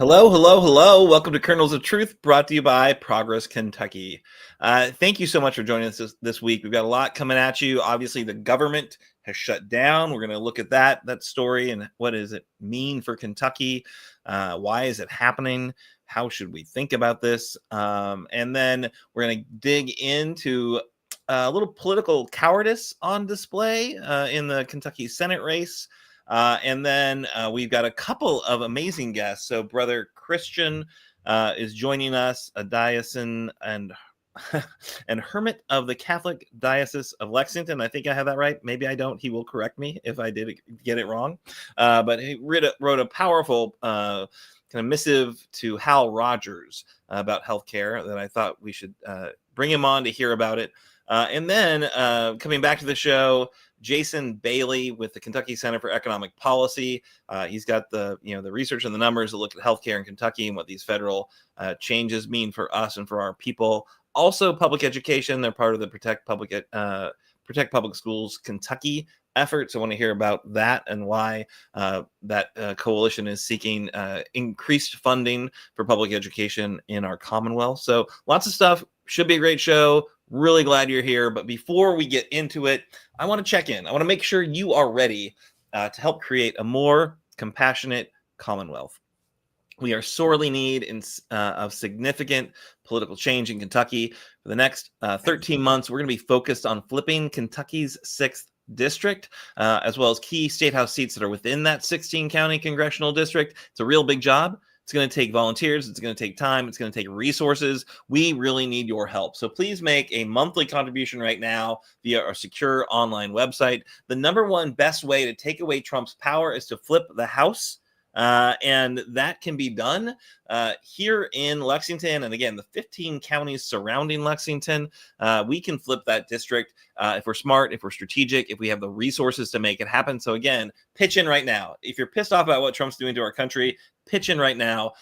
Hello, hello, hello. Welcome to Kernels of Truth, brought to you by Progress Kentucky. Thank you so much for joining us this week. We've got a lot coming at you. Obviously, the government has shut down. We're going to look at that story and what does it mean for Kentucky? Why is it happening? How should we think about this? And then we're going to dig into a little political cowardice on display in the Kentucky Senate race. And then we've got a couple of amazing guests. So Brother Christian is joining us, a diocesan and hermit of the Catholic Diocese of Lexington. I think I have that right. Maybe I don't. He will correct me if I did get it wrong. But he wrote a powerful kind of missive to Hal Rogers about healthcare that I thought we should bring him on to hear about it. And then coming back to the show, Jason Bailey with the Kentucky Center for Economic Policy. He's got the research and the numbers that look at healthcare in Kentucky and what these federal changes mean for us and for our people. Also, public education. They're part of the Protect Public Schools Kentucky effort. So I want to hear about that and why that coalition is seeking increased funding for public education in our commonwealth. So lots of stuff. Should be a great show. Really glad you're here. But before we get into it, I want to check in. I want to make sure you are ready to help create a more compassionate commonwealth. We are sorely in need of significant political change in Kentucky. For the next 13 months, we're going to be focused on flipping Kentucky's 6th district, as well as key state house seats that are within that 16-county congressional district. It's a real big job. It's going to take volunteers. It's going to take time. It's going to take resources. We really need your help. So please make a monthly contribution right now via our secure online website. The number one best way to take away Trump's power is to flip the House. And that can be done here in Lexington. And again, the 15 counties surrounding Lexington, we can flip that district if we're smart, if we're strategic, if we have the resources to make it happen. So again, pitch in right now. If you're pissed off about what Trump's doing to our country, pitch in right now.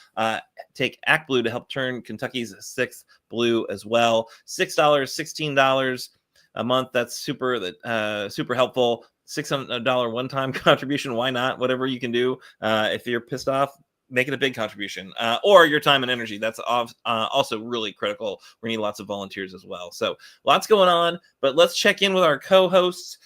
Take Act Blue to help turn Kentucky's 6th blue as well. $6, $16 a month. That's super helpful. $600 one-time contribution. Why not? Whatever you can do. If you're pissed off, make it a big contribution, or your time and energy. That's also really critical. We need lots of volunteers as well. So lots going on, but let's check in with our co-hosts,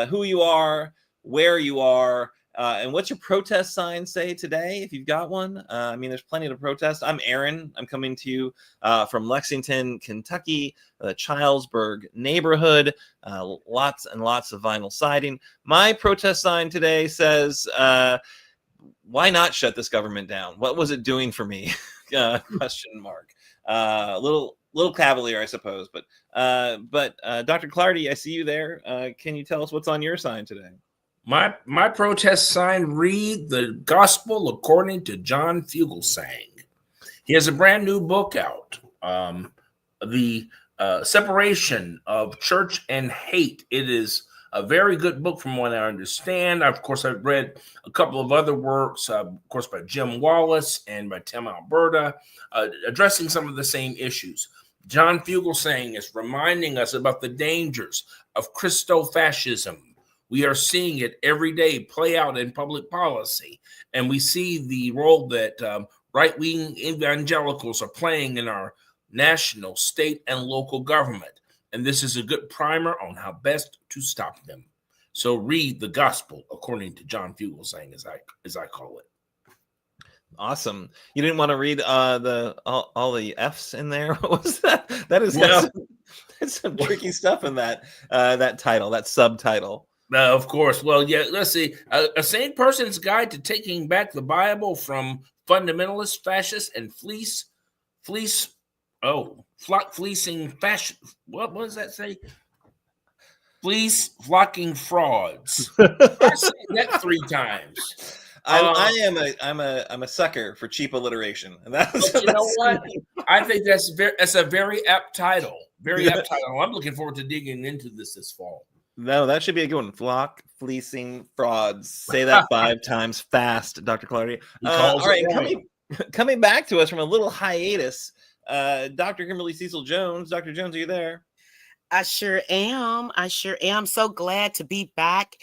who you are, where you are, and what's your protest sign say today, if you've got one. There's plenty to protest. I'm Aaron. I'm coming to you from Lexington, Kentucky, the Childsburg neighborhood. Lots and lots of vinyl siding. My protest sign today says, why not shut this government down? What was it doing for me? Question mark. Little cavalier, I suppose. But Dr. Clardy, I see you there. Can you tell us what's on your sign today? My protest sign read the gospel according to John Fugelsang. He has a brand new book out, The Separation of Church and Hate. It is a very good book from what I understand. Of course, I've read a couple of other works, of course, by Jim Wallace and by Tim Alberta, addressing some of the same issues. John Fugelsang is reminding us about the dangers of Christo-fascism. We are seeing it every day play out in public policy, and we see the role that right-wing evangelicals are playing in our national, state, and local government. And this is a good primer on how best to stop them. So read the gospel according to John Fugelsang, as I call it. Awesome. You didn't want to read all the F's in there? What was that? That's some tricky stuff in that title, that subtitle. Of course. Well, yeah, let's see. A Sane Person's Guide to Taking Back the Bible from Fundamentalist Fascists and Fleecing Fascists. What does that say? Flocking frauds. I said that 3 times. I'm a sucker for cheap alliteration. And you know what? I think that's a very apt title. Very apt title. I'm looking forward to digging into this fall. No, that should be a good one. Flock, fleecing, frauds. Say that 5 times fast, Dr. Clardy. All right, coming back to us from a little hiatus, Dr. Kimberly Cecil Jones. Dr. Jones, are you there? I sure am. So glad to be back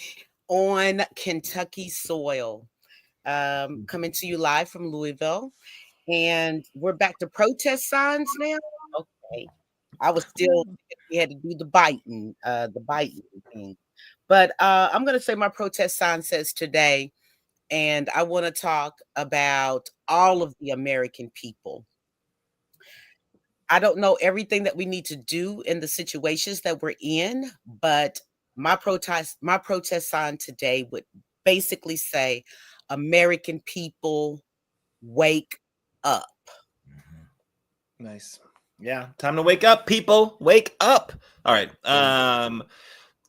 on Kentucky soil. coming to you live from Louisville. And we're back to protest signs now. Okay. I was still, we had to do the biting thing. But I'm going to say my protest sign says today, and I want to talk about all of the American people. I don't know everything that we need to do in the situations that we're in, but my protest sign today would basically say, American people, wake up. Nice. Yeah, time to wake up, people. Wake up. All right.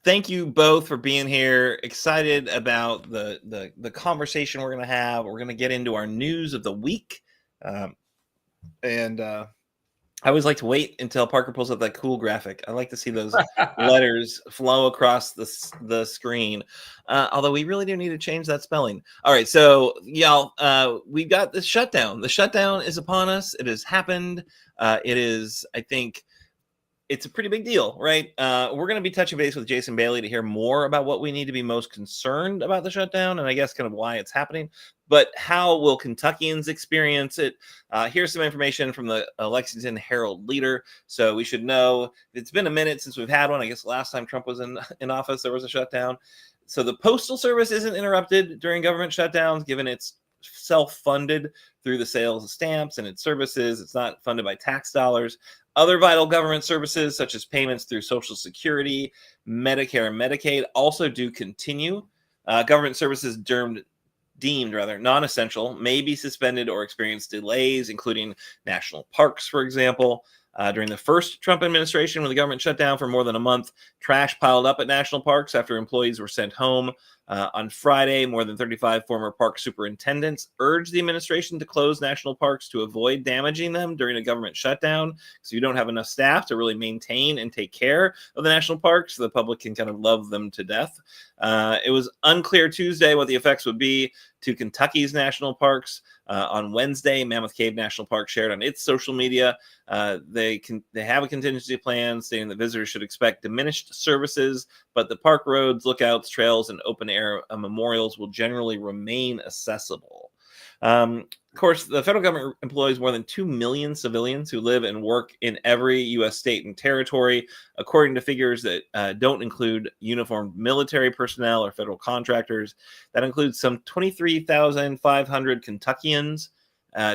Thank you both for being here. Excited about the conversation we're going to have. We're going to get into our news of the week. And I always like to wait until Parker pulls up that cool graphic. I like to see those letters flow across the screen. Although we really do need to change that spelling. All right, so y'all, we got this shutdown. The shutdown is upon us. It has happened. It is, I think, it's a pretty big deal, right? We're going to be touching base with Jason Bailey to hear more about what we need to be most concerned about the shutdown and I guess kind of why it's happening. But how will Kentuckians experience it? Here's some information from the Lexington Herald Leader. So we should know it's been a minute since we've had one. I guess last time Trump was in office, there was a shutdown. So the Postal Service isn't interrupted during government shutdowns, given it's self-funded through the sales of stamps and its services. It's not funded by tax dollars. Other vital government services, such as payments through Social Security, Medicare, and Medicaid, also do continue. Government services deemed non-essential may be suspended or experience delays, including national parks, for example. During the first Trump administration, when the government shut down for more than a month, trash piled up at national parks after employees were sent home. On Friday, more than 35 former park superintendents urged the administration to close national parks to avoid damaging them during a government shutdown, so you don't have enough staff to really maintain and take care of the national parks so the public can kind of love them to death. It was unclear Tuesday what the effects would be to Kentucky's national parks. On Wednesday, Mammoth Cave National Park shared on its social media they have a contingency plan stating that visitors should expect diminished services, but the park roads, lookouts, trails, and open air memorials will generally remain accessible. Of course, the federal government employs more than 2 million civilians who live and work in every U.S. state and territory, according to figures that don't include uniformed military personnel or federal contractors. That includes some 23,500 Kentuckians.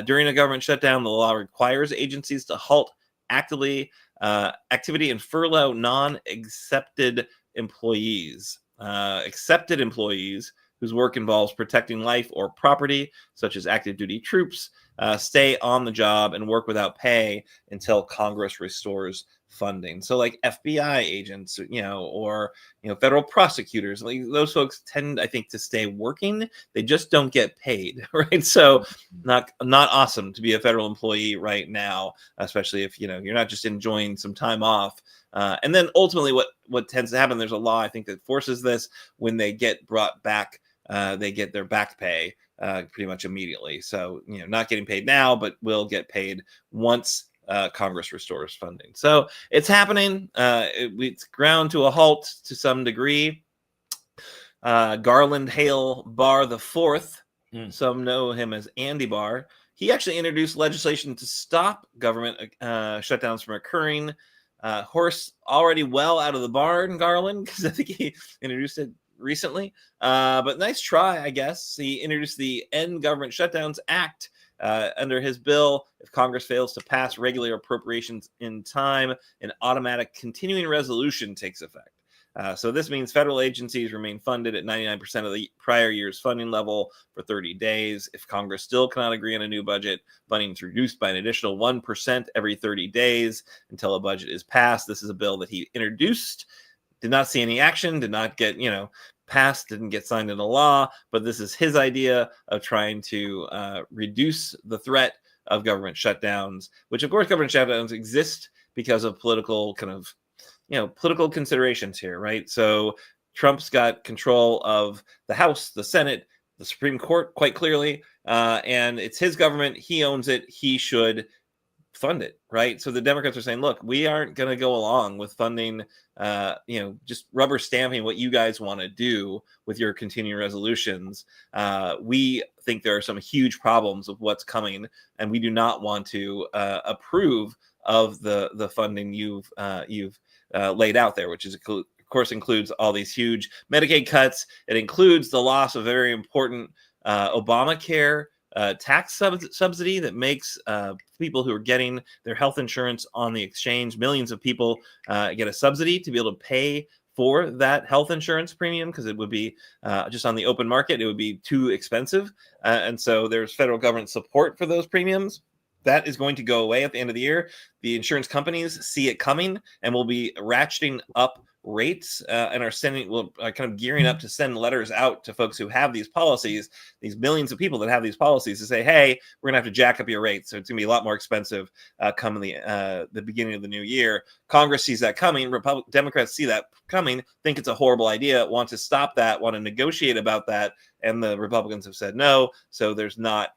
During a government shutdown, the law requires agencies to halt activity and furlough non-accepted employees. Accepted employees whose work involves protecting life or property, such as active duty troops, stay on the job and work without pay until Congress restores funding. So like FBI agents, or federal prosecutors, like those folks tend, I think, to stay working. They just don't get paid, right? So not awesome to be a federal employee right now, especially if you're not just enjoying some time off. And then ultimately what tends to happen, there's a law, I think, that forces this. When they get brought back, they get their back pay pretty much immediately. So, not getting paid now, but will get paid once Congress restores funding. So it's happening. It's ground to a halt to some degree. Garland Hale Barr IV, some know him as Andy Barr. He actually introduced legislation to stop government shutdowns from occurring. Horse already well out of the barn, Garland, because I think he introduced it recently. But nice try, I guess. He introduced the End Government Shutdowns Act. Under his bill, if Congress fails to pass regular appropriations in time, an automatic continuing resolution takes effect. So this means federal agencies remain funded at 99% of the prior year's funding level for 30 days. If Congress still cannot agree on a new budget, funding is reduced by an additional 1% every 30 days until a budget is passed. This is a bill that he introduced, did not see any action, did not get, passed, didn't get signed into law, but this is his idea of trying to reduce the threat of government shutdowns, which of course government shutdowns exist because of political political considerations here, right? So Trump's got control of the House, the Senate, the Supreme Court, quite clearly, and it's his government. He owns it. He should fund it, right? So the Democrats are saying, look, we aren't going to go along with funding, just rubber stamping what you guys want to do with your continuing resolutions. We think there are some huge problems with what's coming, and we do not want to approve of the funding you've laid out there, which is of course includes all these huge Medicaid cuts. It includes the loss of very important Obamacare tax subsidy that makes people who are getting their health insurance on the exchange, millions of people get a subsidy to be able to pay for that health insurance premium, because it would be just on the open market, it would be too expensive. And so there's federal government support for those premiums. That is going to go away at the end of the year. The insurance companies see it coming and will be ratcheting up rates and are kind of gearing up to send letters out to folks who have these policies, these millions of people that have these policies, to say, hey, we're gonna have to jack up your rates, so it's gonna be a lot more expensive come the beginning of the new year. Congress sees that coming. Democrats see that coming, think it's a horrible idea, want to stop that, want to negotiate about that, and the Republicans have said no. So there's not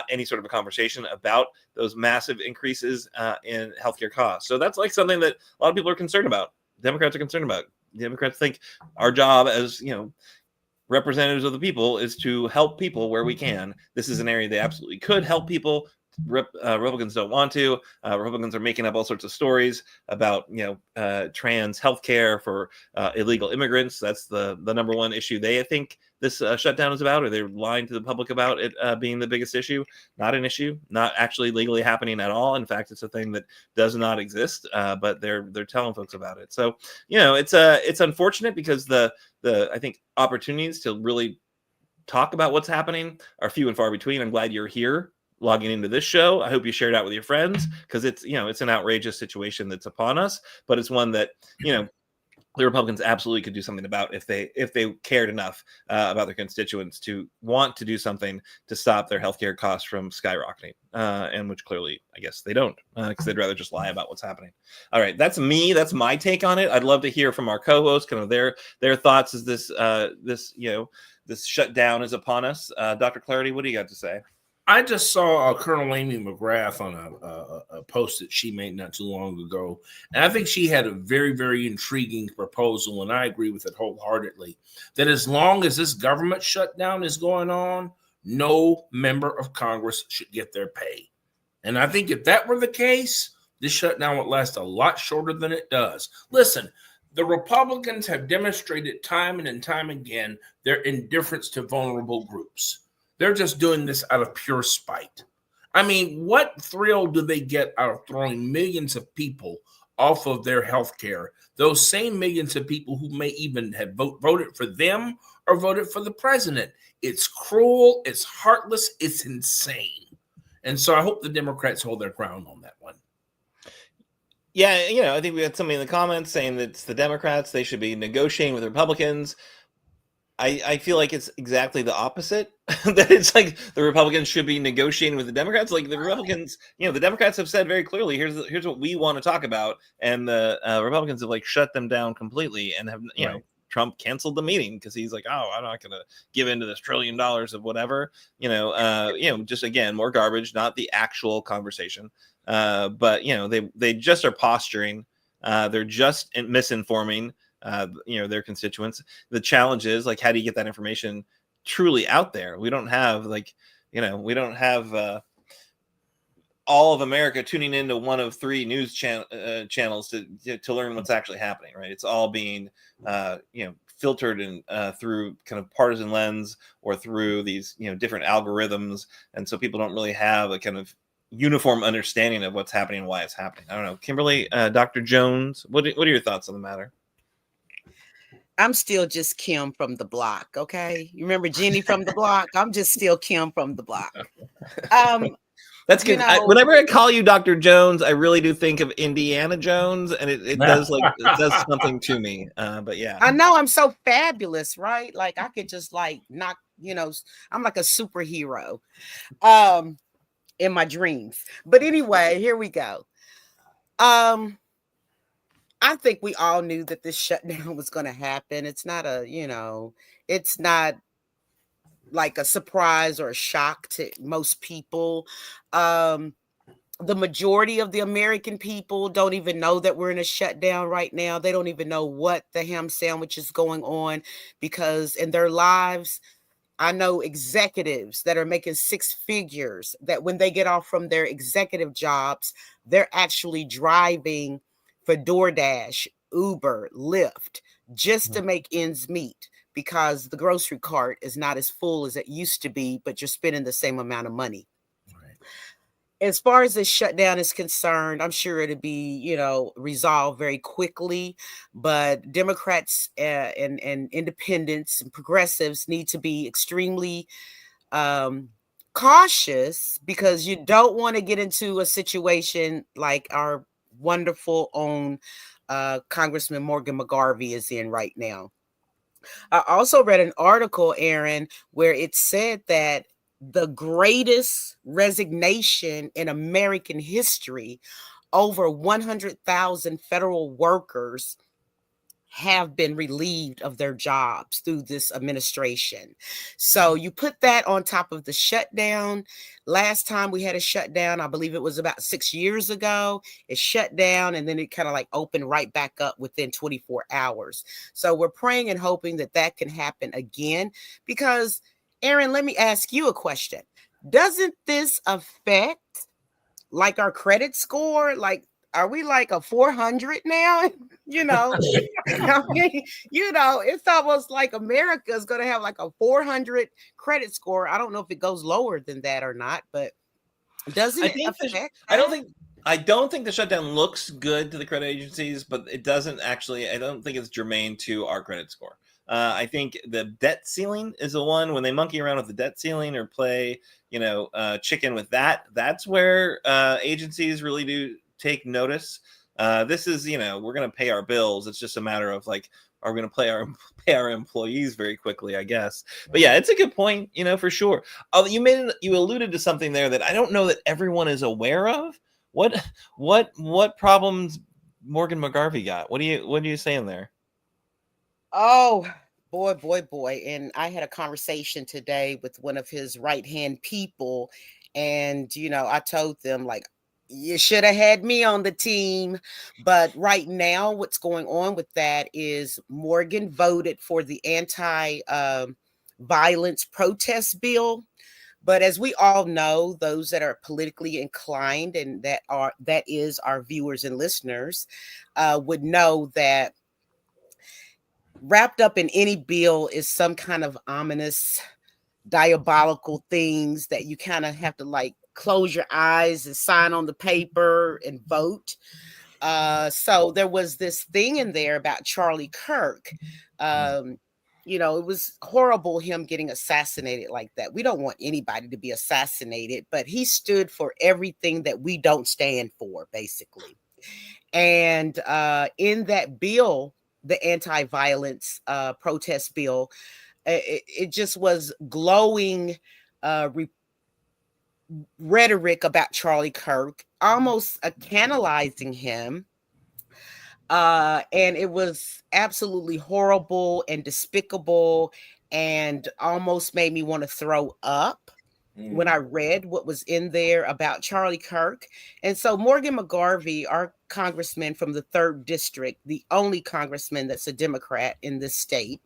any sort of a conversation about those massive increases in healthcare costs. So that's like something that a lot of people are concerned about. Democrats are concerned about. Democrats think our job as representatives of the people is to help people where we can. This is an area they absolutely could help people. Republicans don't want to. Republicans are making up all sorts of stories about trans healthcare for illegal immigrants. That's the number one issue they think this shutdown is about, or they're lying to the public about it being the biggest issue. Not an issue, not actually legally happening at all. In fact, it's a thing that does not exist, but they're telling folks about it. So it's unfortunate, because the I think opportunities to really talk about what's happening are few and far between. I'm glad you're here logging into this show. I hope you share it out with your friends, because it's an outrageous situation that's upon us, but it's one that the Republicans absolutely could do something about if they cared enough about their constituents to want to do something to stop their healthcare costs from skyrocketing, and which clearly, I guess, they don't, because they'd rather just lie about what's happening. All right, that's me. That's my take on it. I'd love to hear from our co-hosts, kind of their thoughts as this shutdown is upon us. Dr. Clardy, what do you got to say? I just saw Colonel Amy McGrath on a post that she made not too long ago. And I think she had a very, very intriguing proposal, and I agree with it wholeheartedly, that as long as this government shutdown is going on, no member of Congress should get their pay. And I think if that were the case, this shutdown would last a lot shorter than it does. Listen, the Republicans have demonstrated time and time again their indifference to vulnerable groups. They're just doing this out of pure spite. I mean, what thrill do they get out of throwing millions of people off of their health care? Those same millions of people who may even have voted for them or voted for the president. It's cruel, it's heartless, it's insane. And so I hope the Democrats hold their ground on that one. Yeah, I think we had somebody in the comments saying that it's the Democrats, they should be negotiating with Republicans. I feel like it's exactly the opposite. That it's like the Republicans should be negotiating with the Democrats. Like the Republicans, the Democrats have said very clearly, here's what we want to talk about, and the Republicans have shut them down completely, and have Trump canceled the meeting because he's like, oh, I'm not going to give into this $1 trillion of whatever, just again more garbage, not the actual conversation. But they just are posturing. They're just misinforming their constituents. The challenge is how do you get that information truly out there? We don't have all of America tuning into one of three news channels to learn what's actually happening, right? It's all being filtered and through kind of partisan lens or through these different algorithms, and so people don't really have a kind of uniform understanding of what's happening and why it's happening. I don't know, Kimberly, Dr. Jones, what are your thoughts on the matter? I'm still just Kim from the block. Okay. You remember Jenny from the block? I'm just still Kim from the block. That's good. Whenever I call you Dr. Jones, I really do think of Indiana Jones, and it does it does something to me. But yeah, I know I'm so fabulous, right? Like I could just knock, I'm like a superhero in my dreams. But anyway, here we go. I think we all knew that this shutdown was going to happen. It's not it's not like a surprise or a shock to most people. the majority of the American people don't even know that we're in a shutdown right now. They don't even know what the ham sandwich is going on, because in their lives, I know executives that are making six figures that when they get off from their executive jobs, they're actually driving for DoorDash, Uber, Lyft, just to make ends meet, because the grocery cart is not as full as it used to be, but you're spending the same amount of money. As far as this shutdown is concerned, I'm sure it'll be, resolved very quickly. But Democrats and independents and progressives need to be extremely cautious, because you don't want to get into a situation like our wonderful own Congressman Morgan McGarvey is in right now. I also read an article, Aaron, where it said that the greatest resignation in American history, over 100,000 federal workers have been relieved of their jobs through this administration. So you put that on top of the shutdown. Last time we had a shutdown, I believe it was about 6 years ago. It shut down and then it kind of like opened right back up within 24 hours. So we're praying and hoping that that can happen again, because Aaron, let me ask you a question. Doesn't this affect like our credit score? Like, are we like a 400 now? I mean, it's almost like America is going to have like a 400 credit score. I don't know if it goes lower than that or not, but doesn't it affect? I don't think the shutdown looks good to the credit agencies, but it doesn't actually. I don't think it's germane to our credit score. I think the debt ceiling is the one, when they monkey around with the debt ceiling or play, chicken with that. That's where agencies really do take notice. This is, we're going to pay our bills. It's just a matter of like, are we going to pay our employees very quickly, I guess. But yeah, it's a good point, for sure. You alluded to something there that I don't know that everyone is aware of. What problems Morgan McGarvey got? What are you saying there? Oh, boy. And I had a conversation today with one of his right-hand people. And, I told them, like, you should have had me on the team. But right now, what's going on with that is Morgan voted for the anti-violence protest bill. But as we all know, those that are politically inclined, and that is our viewers and listeners, would know that wrapped up in any bill is some kind of ominous, diabolical things that you kind of have to like close your eyes and sign on the paper and vote. So there was this thing in there about Charlie Kirk. It was horrible him getting assassinated like that. We don't want anybody to be assassinated, but he stood for everything that we don't stand for, basically. And in that bill, the anti-violence protest bill, it just was glowing rhetoric about Charlie Kirk, almost canalizing him. And it was absolutely horrible and despicable, and almost made me want to throw up when I read what was in there about Charlie Kirk. And so Morgan McGarvey, our congressman from the 3rd district, the only congressman that's a Democrat in this state,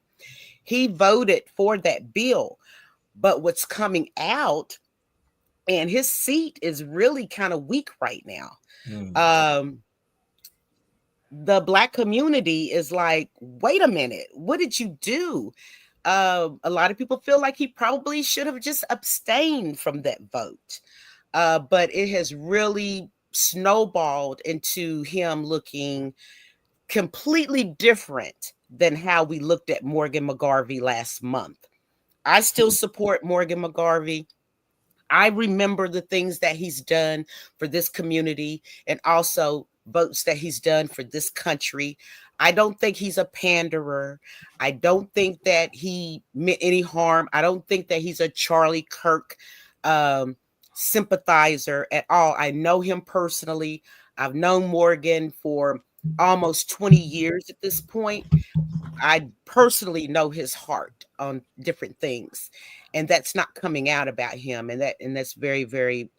he voted for that bill. But what's coming out, and his seat is really kind of weak right now. The Black community is like, wait a minute, what did you do? A lot of people feel like he probably should have just abstained from that vote. But it has really snowballed into him looking completely different than how we looked at Morgan McGarvey last month. I still support Morgan McGarvey. I remember the things that he's done for this community, and also votes that he's done for this country. I don't think he's a panderer. I don't think that he meant any harm. I don't think that he's a Charlie Kirk sympathizer at all. I know him personally. I've known Morgan for almost 20 years at this point. I personally know his heart on different things, and that's not coming out about him. And that's very, very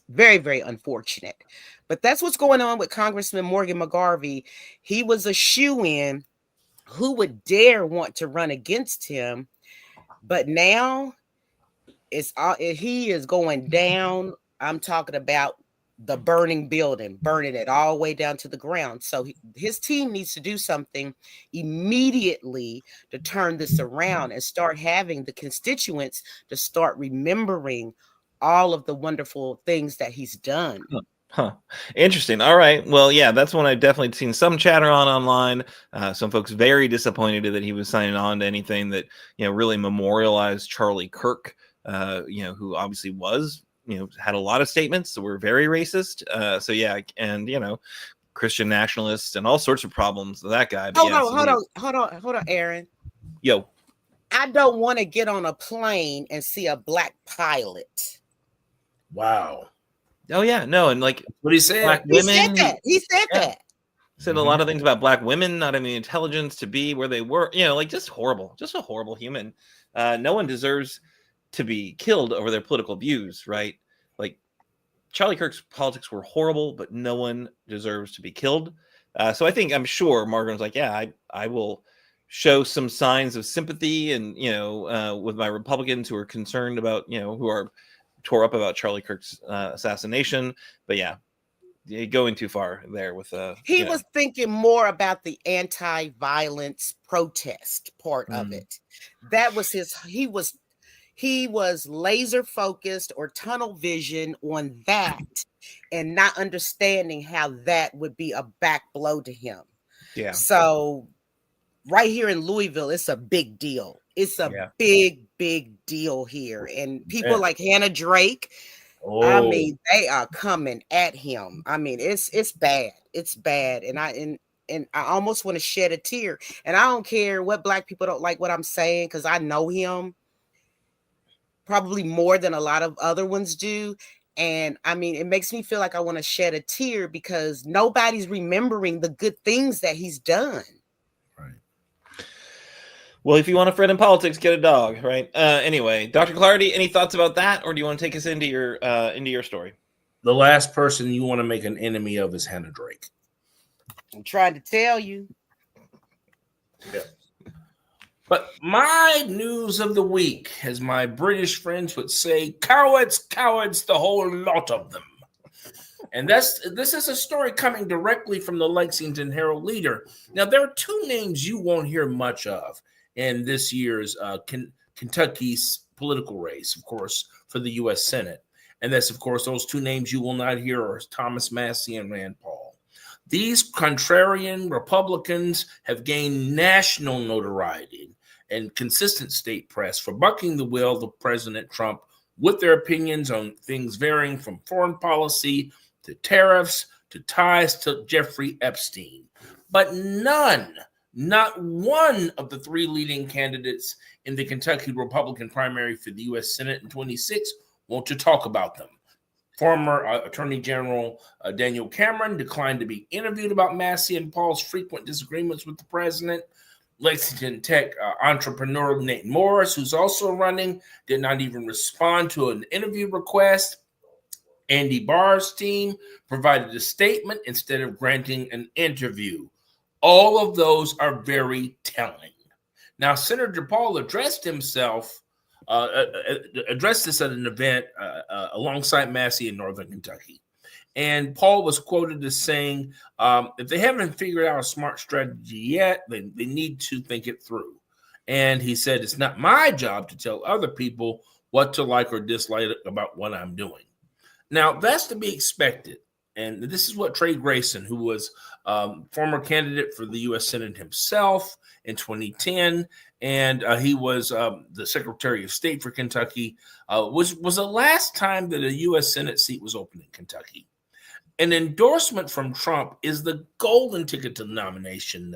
Very, very unfortunate. But that's what's going on with Congressman Morgan McGarvey. He was a shoo-in. Who would dare want to run against him? But now he is going down. I'm talking about the burning building, burning it all the way down to the ground. So his team needs to do something immediately to turn this around and start having the constituents to start remembering all of the wonderful things that he's done. Huh. Interesting. All right. Well, yeah, that's one I've definitely seen some chatter on online. Some folks very disappointed that he was signing on to anything that, really memorialized Charlie Kirk, who obviously was, had a lot of statements that were very racist. So yeah, and Christian nationalists and all sorts of problems with that guy. Hold on, Aaron. Yo. I don't want to get on a plane and see a black pilot. Wow. Oh yeah, no, and like what he said, black women. He said that. Said a lot of things about black women not having the intelligence to be where they were. Like just horrible, just a horrible human. No one deserves to be killed over their political views, right? Like Charlie Kirk's politics were horrible, but no one deserves to be killed. So I'm sure Margaret's like, yeah, I will show some signs of sympathy and with my Republicans who are concerned about who are tore up about Charlie Kirk's assassination. But yeah, going too far there with he was thinking more about the anti-violence protest part of it. That was he was laser focused or tunnel vision on that and not understanding how that would be a back blow to him. Yeah. So right here in Louisville, it's a big deal. It's a big deal here. And people like Hannah Drake, I mean, they are coming at him. I mean, it's bad. It's bad. And I almost want to shed a tear. And I don't care what black people don't like what I'm saying, because I know him probably more than a lot of other ones do. And I mean, it makes me feel like I want to shed a tear because nobody's remembering the good things that he's done. Well, if you want a friend in politics, get a dog, right? Anyway, Dr. Clardy, any thoughts about that, or do you want to take us into your story? The last person you want to make an enemy of is Hannah Drake. I'm trying to tell you. Yeah. But my news of the week, as my British friends would say, cowards, the whole lot of them. And this is a story coming directly from the Lexington Herald Leader. Now, there are two names you won't hear much of in this year's Kentucky's political race, of course, for the U.S. Senate. And that's, of course, those two names you will not hear are Thomas Massie and Rand Paul. These contrarian Republicans have gained national notoriety and consistent state press for bucking the will of President Trump with their opinions on things varying from foreign policy to tariffs to ties to Jeffrey Epstein. But not one of the three leading candidates in the Kentucky Republican primary for the U.S. Senate in 26 want to talk about them. Former Attorney General Daniel Cameron declined to be interviewed about Massie and Paul's frequent disagreements with the president. Lexington Tech entrepreneur Nate Morris, who's also running, did not even respond to an interview request. Andy Barr's team provided a statement instead of granting an interview. All of those are very telling. Now, Senator Paul addressed this at an event alongside Massie in Northern Kentucky. And Paul was quoted as saying, if they haven't figured out a smart strategy yet, they need to think it through. And he said, it's not my job to tell other people what to like or dislike about what I'm doing. Now, that's to be expected. And this is what Trey Grayson, who was former candidate for the U.S. Senate himself in 2010, and he was the Secretary of State for Kentucky, was the last time that a U.S. Senate seat was open in Kentucky. An endorsement from Trump is the golden ticket to the nomination,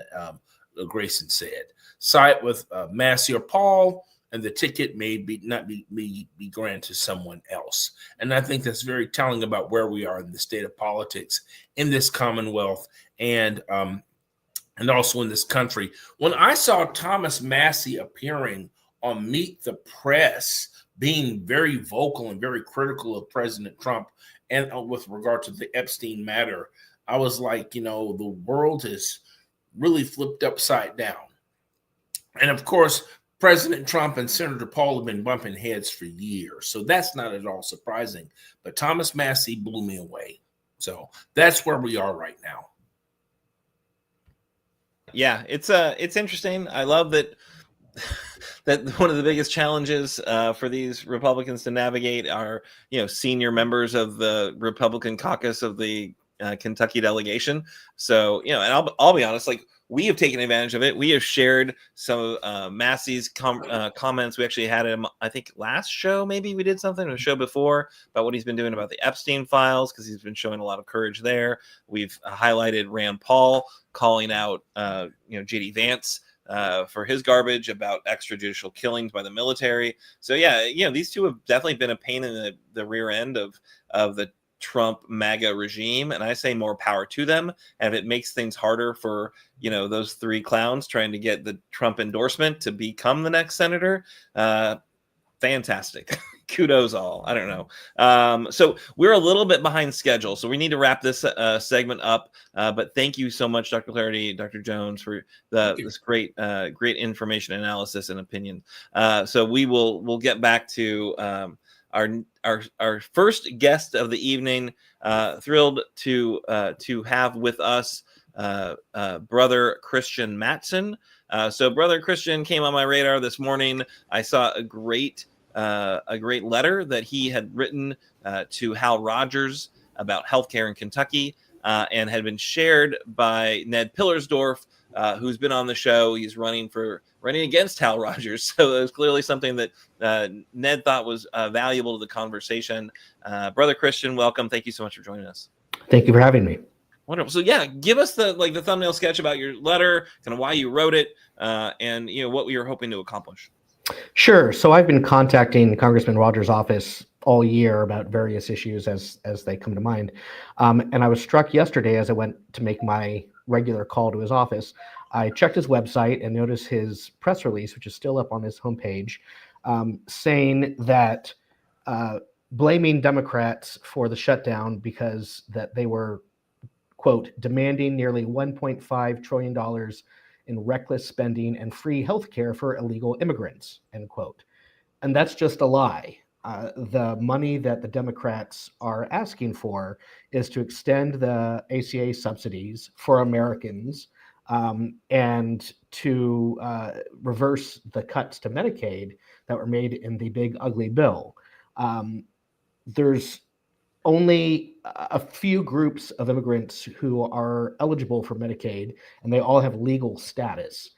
Grayson said. Side with Massie or Paul, and the ticket may not be granted to someone else. And I think that's very telling about where we are in the state of politics in this Commonwealth and also in this country. When I saw Thomas Massie appearing on Meet the Press, being very vocal and very critical of President Trump And with regard to the Epstein matter, I was like, the world is really flipped upside down. And of course, President Trump and Senator Paul have been bumping heads for years. So that's not at all surprising. But Thomas Massie blew me away. So that's where we are right now. Yeah, it's interesting. I love that one of the biggest challenges for these Republicans to navigate are, senior members of the Republican caucus of the Kentucky delegation. So, and I'll be honest, like, we have taken advantage of it. We have shared some of Massey's comments. We actually had him, I think, last show, maybe we did something, or a show before, about what he's been doing about the Epstein files, because he's been showing a lot of courage there. We've highlighted Rand Paul calling out, J.D. Vance for his garbage about extrajudicial killings by the military. So, yeah, these two have definitely been a pain in the rear end of the Trump MAGA regime, and I say more power to them. And if it makes things harder for those three clowns trying to get the Trump endorsement to become the next senator, fantastic. Kudos all. I don't know. So we're a little bit behind schedule, so we need to wrap this segment up. But thank you so much, Dr. Clardy, Dr. Jones, for this great information, analysis, and opinion. So we'll get back to our first guest of the evening. Thrilled to have with us Brother Christian Matson. So Brother Christian came on my radar this morning. I saw a great letter that he had written to Hal Rogers about healthcare in Kentucky, and had been shared by Ned Pillersdorf, who's been on the show. He's running against Hal Rogers. So it was clearly something that Ned thought was valuable to the conversation. Brother Christian, welcome. Thank you so much for joining us. Thank you for having me. Wonderful. So yeah, give us the thumbnail sketch about your letter, kind of why you wrote it, and what we were hoping to accomplish. Sure. So I've been contacting Congressman Rogers' office all year about various issues as they come to mind. And I was struck yesterday as I went to make my regular call to his office. I checked his website and noticed his press release, which is still up on his homepage, saying that blaming Democrats for the shutdown because that they were, quote, demanding nearly $1.5 trillion in reckless spending and free healthcare for illegal immigrants, end quote. And that's just a lie. The money that the Democrats are asking for is to extend the ACA subsidies for Americans, and to reverse the cuts to Medicaid that were made in the big ugly bill. There's only a few groups of immigrants who are eligible for Medicaid, and they all have legal status.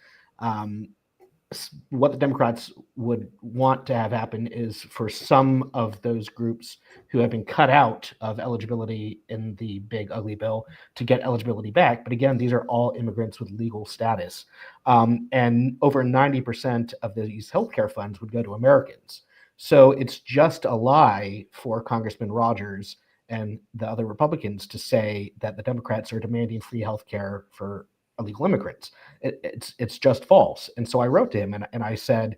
What the Democrats would want to have happen is for some of those groups who have been cut out of eligibility in the big ugly bill to get eligibility back. But again, these are all immigrants with legal status. And over 90% of these healthcare funds would go to Americans. So it's just a lie for Congressman Rogers and the other Republicans to say that the Democrats are demanding free healthcare for illegal immigrants. It's just false. And so I wrote to him and I said,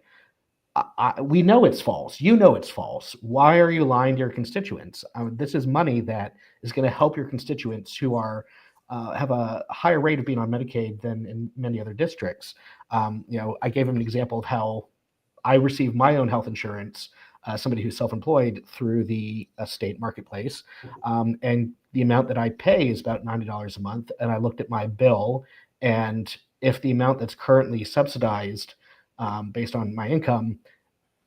we know it's false. You know it's false. Why are you lying to your constituents? This is money that is going to help your constituents who are have a higher rate of being on Medicaid than in many other districts. I gave him an example of how I receive my own health insurance, somebody who's self-employed, through the state marketplace. And the amount that I pay is about $90 a month. And I looked at my bill, and if the amount that's currently subsidized based on my income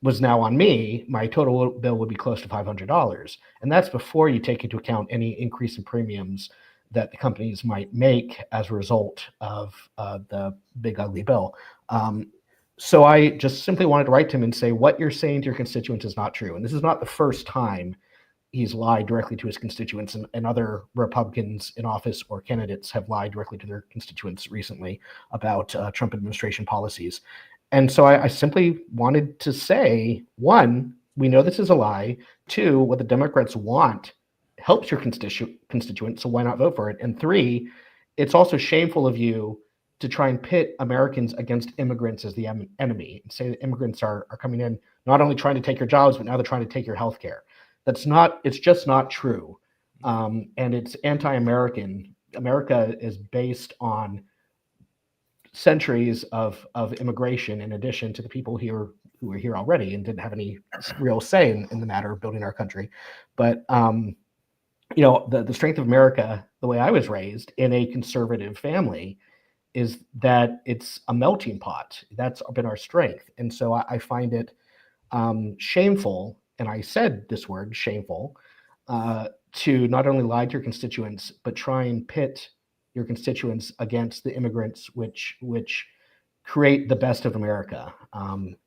was now on me, my total bill would be close to $500. And that's before you take into account any increase in premiums that the companies might make as a result of the big ugly bill. So I just simply wanted to write to him and say, what you're saying to your constituents is not true. And this is not the first time he's lied directly to his constituents, and other Republicans in office or candidates have lied directly to their constituents recently about Trump administration policies. And so I simply wanted to say, one, we know this is a lie. Two, what the Democrats want helps your constituents, so why not vote for it? And three, it's also shameful of you to try and pit Americans against immigrants as the enemy, and say that immigrants are coming in, not only trying to take your jobs, but now they're trying to take your health care. It's just not true. and it's anti-American. America is based on centuries of immigration, in addition to the people here who were here already and didn't have any real say in the matter of building our country. But the strength of America, the way I was raised in a conservative family, is that it's a melting pot. That's been our strength. And so I find it shameful, and I said this word, shameful, to not only lie to your constituents, but try and pit your constituents against the immigrants, which create the best of America.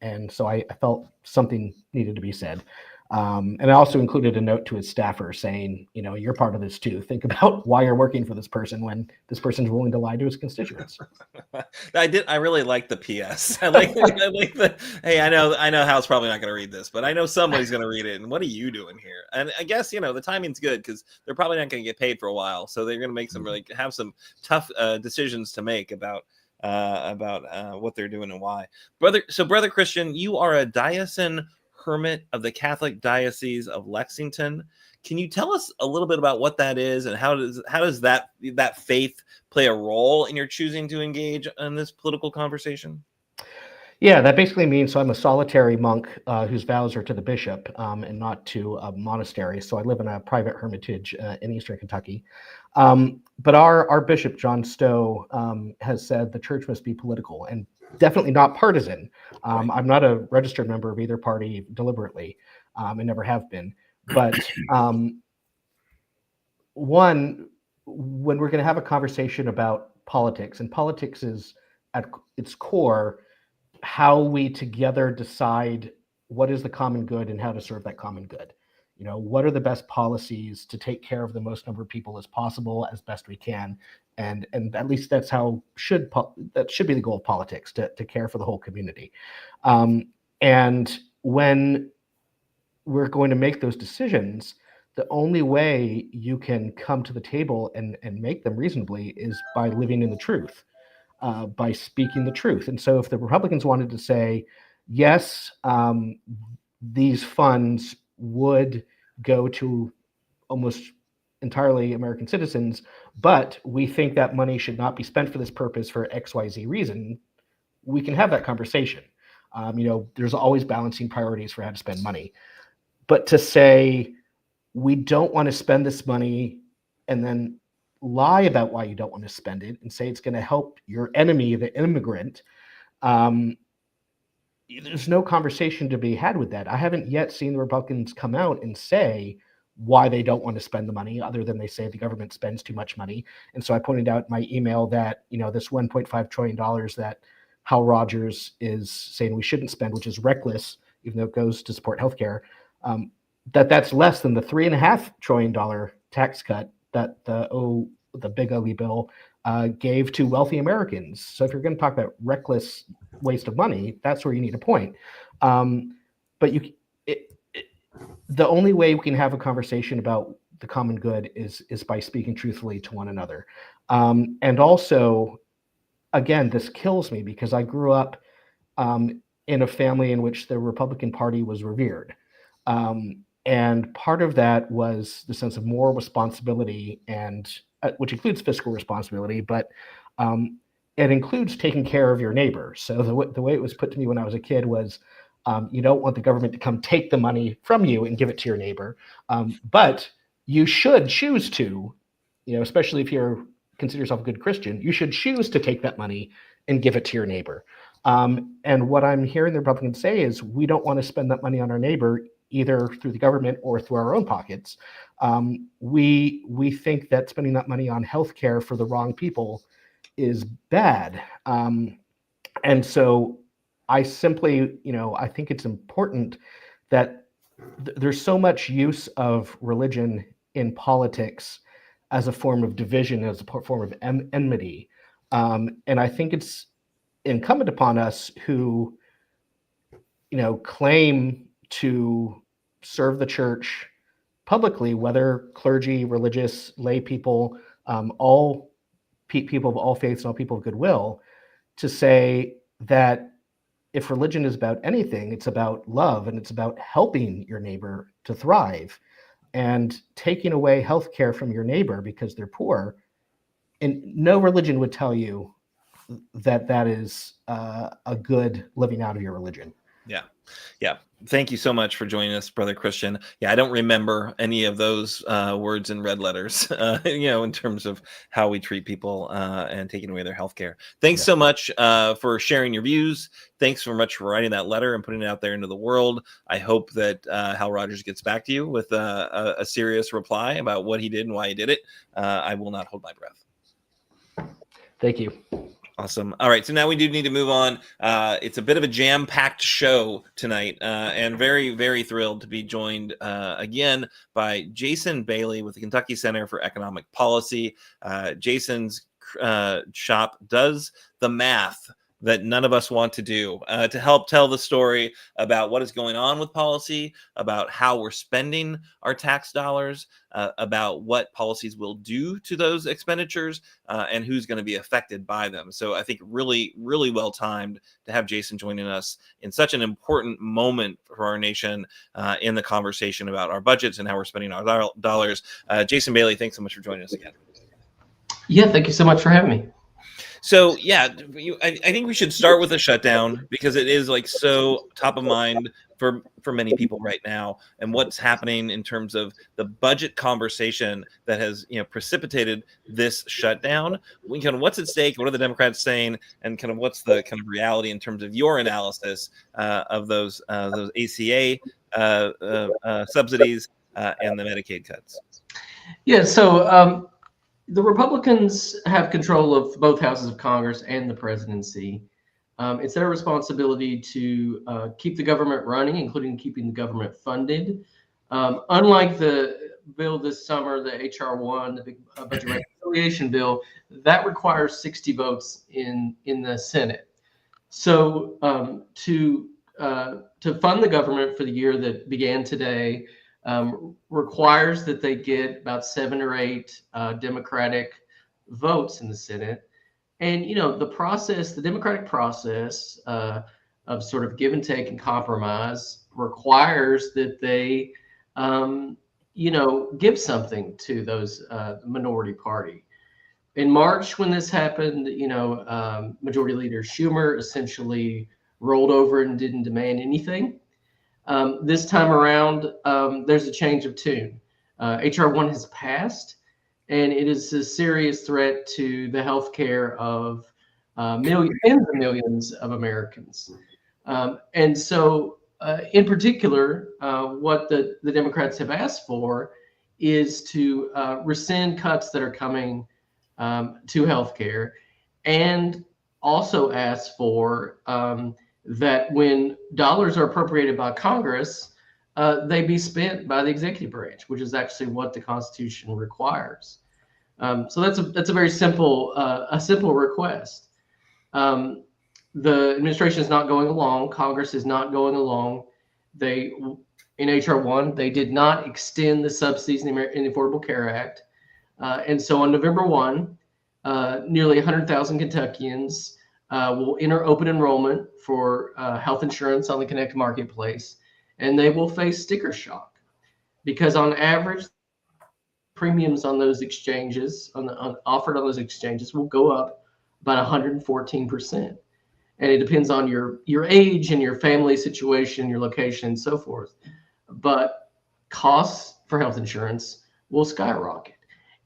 And so I felt something needed to be said. And I also included a note to his staffer saying, you're part of this too. Think about why you're working for this person when this person's willing to lie to his constituents. I really like the PS. I like the, hey, I know Hal's probably not going to read this, but I know somebody's going to read it. And what are you doing here? And I guess, the timing's good because they're probably not going to get paid for a while. So they're going to make some have some tough decisions to make about what they're doing and why. Brother Christian, you are a diocesan hermit of the Catholic Diocese of Lexington. Can you tell us a little bit about what that is, and how does that faith play a role in your choosing to engage in this political conversation? Yeah, that basically means, so I'm a solitary monk whose vows are to the bishop and not to a monastery. So I live in a private hermitage in Eastern Kentucky. But our bishop, John Stowe, has said the church must be political and definitely not partisan. I'm not a registered member of either party deliberately, and never have been. But when we're going to have a conversation about politics, and politics is at its core how we together decide what is the common good and how to serve that common good. What are the best policies to take care of the most number of people as possible, as best we can, and at least that's how that should be the goal of politics, to care for the whole community. And when we're going to make those decisions, the only way you can come to the table and make them reasonably is by living in the truth, by speaking the truth. And so if the Republicans wanted to say, yes, these funds would go to almost entirely American citizens, but we think that money should not be spent for this purpose for XYZ reason, we can have that conversation. There's always balancing priorities for how to spend money. But to say, we don't want to spend this money and then lie about why you don't want to spend it and say it's going to help your enemy, the immigrant, there's no conversation to be had with that. I haven't yet seen the Republicans come out and say why they don't want to spend the money, other than they say the government spends too much money. And so I pointed out in my email that, this $1.5 trillion that Hal Rogers is saying we shouldn't spend, which is reckless, even though it goes to support healthcare, that's less than the $3.5 trillion tax cut that the big ugly bill gave to wealthy Americans. So if you're going to talk about reckless waste of money, that's where you need to point. But the only way we can have a conversation about the common good is by speaking truthfully to one another. And also, again, this kills me because I grew up in a family in which the Republican Party was revered. And part of that was the sense of moral responsibility, and which includes fiscal responsibility, but it includes taking care of your neighbor. So the way it was put to me when I was a kid was, you don't want the government to come take the money from you and give it to your neighbor, but you should choose to, especially if you consider yourself a good Christian, you should choose to take that money and give it to your neighbor. And what I'm hearing the Republicans say is, we don't want to spend that money on our neighbor, either through the government or through our own pockets. We think that spending that money on healthcare for the wrong people is bad. And so I simply, I think it's important that there's so much use of religion in politics as a form of division, as a form of enmity. And I think it's incumbent upon us who, claim to serve the church publicly, whether clergy, religious, lay people, all people of all faiths and all people of goodwill, to say that if religion is about anything, it's about love and it's about helping your neighbor to thrive. and taking away health care from your neighbor because they're poor, and no religion would tell you that that is a good living out of your religion. Yeah. Yeah. Thank you so much for joining us, Brother Christian. Yeah, I don't remember any of those words in red letters, in terms of how we treat people and taking away their health care. Thanks so much for sharing your views. Thanks so much for writing that letter and putting it out there into the world. I hope that Hal Rogers gets back to you with a serious reply about what he did and why he did it. I will not hold my breath. Thank you. Awesome. All right. So now we do need to move on. It's a bit of a jam-packed show tonight, and very, very thrilled to be joined again by Jason Bailey with the Kentucky Center for Economic Policy. Jason's shop does the math that none of us want to do to help tell the story about what is going on with policy, about how we're spending our tax dollars, about what policies will do to those expenditures, and who's going to be affected by them. So I think really, really well timed to have Jason joining us in such an important moment for our nation in the conversation about our budgets and how we're spending our dollars. Jason Bailey, thanks so much for joining us again. Yeah, thank you so much for having me. So yeah, I think we should start with the shutdown because it is like so top of mind for many people right now, and what's happening in terms of the budget conversation that has precipitated this shutdown. Kind of what's at stake, what are the Democrats saying, and kind of what's the kind of reality in terms of your analysis of those ACA subsidies and the Medicaid cuts. Yeah, so the Republicans have control of both houses of Congress and the presidency. It's their responsibility to keep the government running, including keeping the government funded. Unlike the bill this summer, the H.R. 1, the big budget reconciliation bill, that requires 60 votes in the Senate. So to fund the government for the year that began today, requires that they get about 7 or 8 Democratic votes in the Senate. And, the Democratic process of sort of give and take and compromise requires that they, give something to those minority party. In March, when this happened, Majority Leader Schumer essentially rolled over and didn't demand anything. This time around, there's a change of tune. H.R. 1 has passed, and it is a serious threat to the health care of millions and millions of Americans. And so, in particular, what the Democrats have asked for is to rescind cuts that are coming to health care, and also ask for that when dollars are appropriated by Congress, they be spent by the executive branch, which is actually what the Constitution requires. So that's a very simple request. The administration is not going along. Congress is not going along. In H.R. 1, they did not extend the subsidies in the Affordable Care Act. And so on November 1, nearly 100,000 Kentuckians will enter open enrollment for health insurance on the Connect Marketplace, and they will face sticker shock because on average, premiums on those exchanges, offered on those exchanges, will go up about 114%. And it depends on your age and your family situation, your location, and so forth. But costs for health insurance will skyrocket.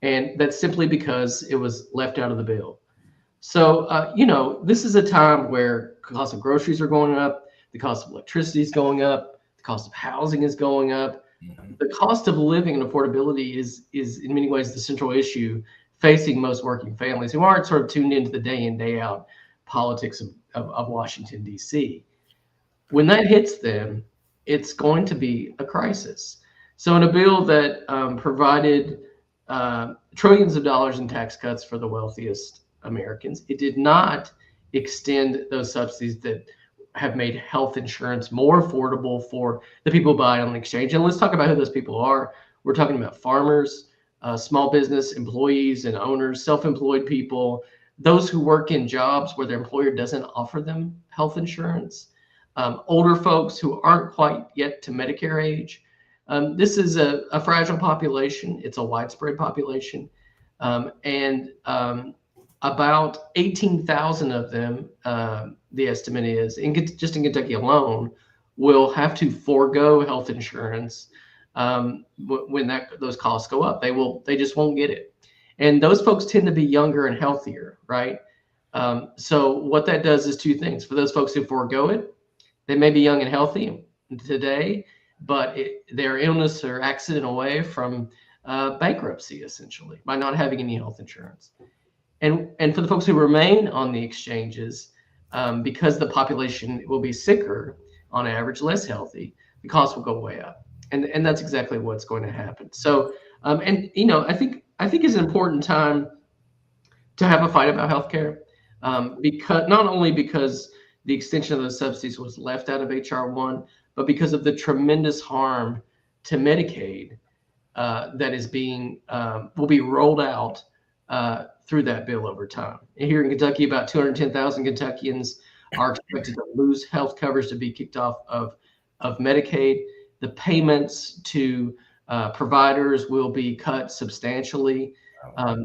And that's simply because it was left out of the bill. So, this is a time where the cost of groceries are going up, the cost of electricity is going up, the cost of housing is going up. Mm-hmm. The cost of living and affordability is in many ways the central issue facing most working families who aren't sort of tuned into the day in, day out politics of Washington, D.C. When that hits them, it's going to be a crisis. So in a bill that provided trillions of dollars in tax cuts for the wealthiest Americans, it did not extend those subsidies that have made health insurance more affordable for the people who buy it on the exchange. And let's talk about who those people are. We're talking about farmers, small business employees and owners, self-employed people, those who work in jobs where their employer doesn't offer them health insurance, older folks who aren't quite yet to Medicare age, This is a fragile population. It's a widespread population. And about 18,000 of them, the estimate is, just in Kentucky alone, will have to forego health insurance when those costs go up. They just won't get it. And those folks tend to be younger and healthier, right? So what that does is two things. For those folks who forego it, they may be young and healthy today, but their illness or accident away from bankruptcy, essentially, by not having any health insurance. And for the folks who remain on the exchanges, because the population will be sicker, on average, less healthy, the cost will go way up. And that's exactly what's going to happen. So, and I think it's an important time to have a fight about healthcare, because not only because the extension of those subsidies was left out of HR 1, but because of the tremendous harm to Medicaid that is will be rolled out through that bill over time. And here in Kentucky, about 210,000 Kentuckians are expected to lose health coverage to be kicked off of Medicaid. The payments to providers will be cut substantially.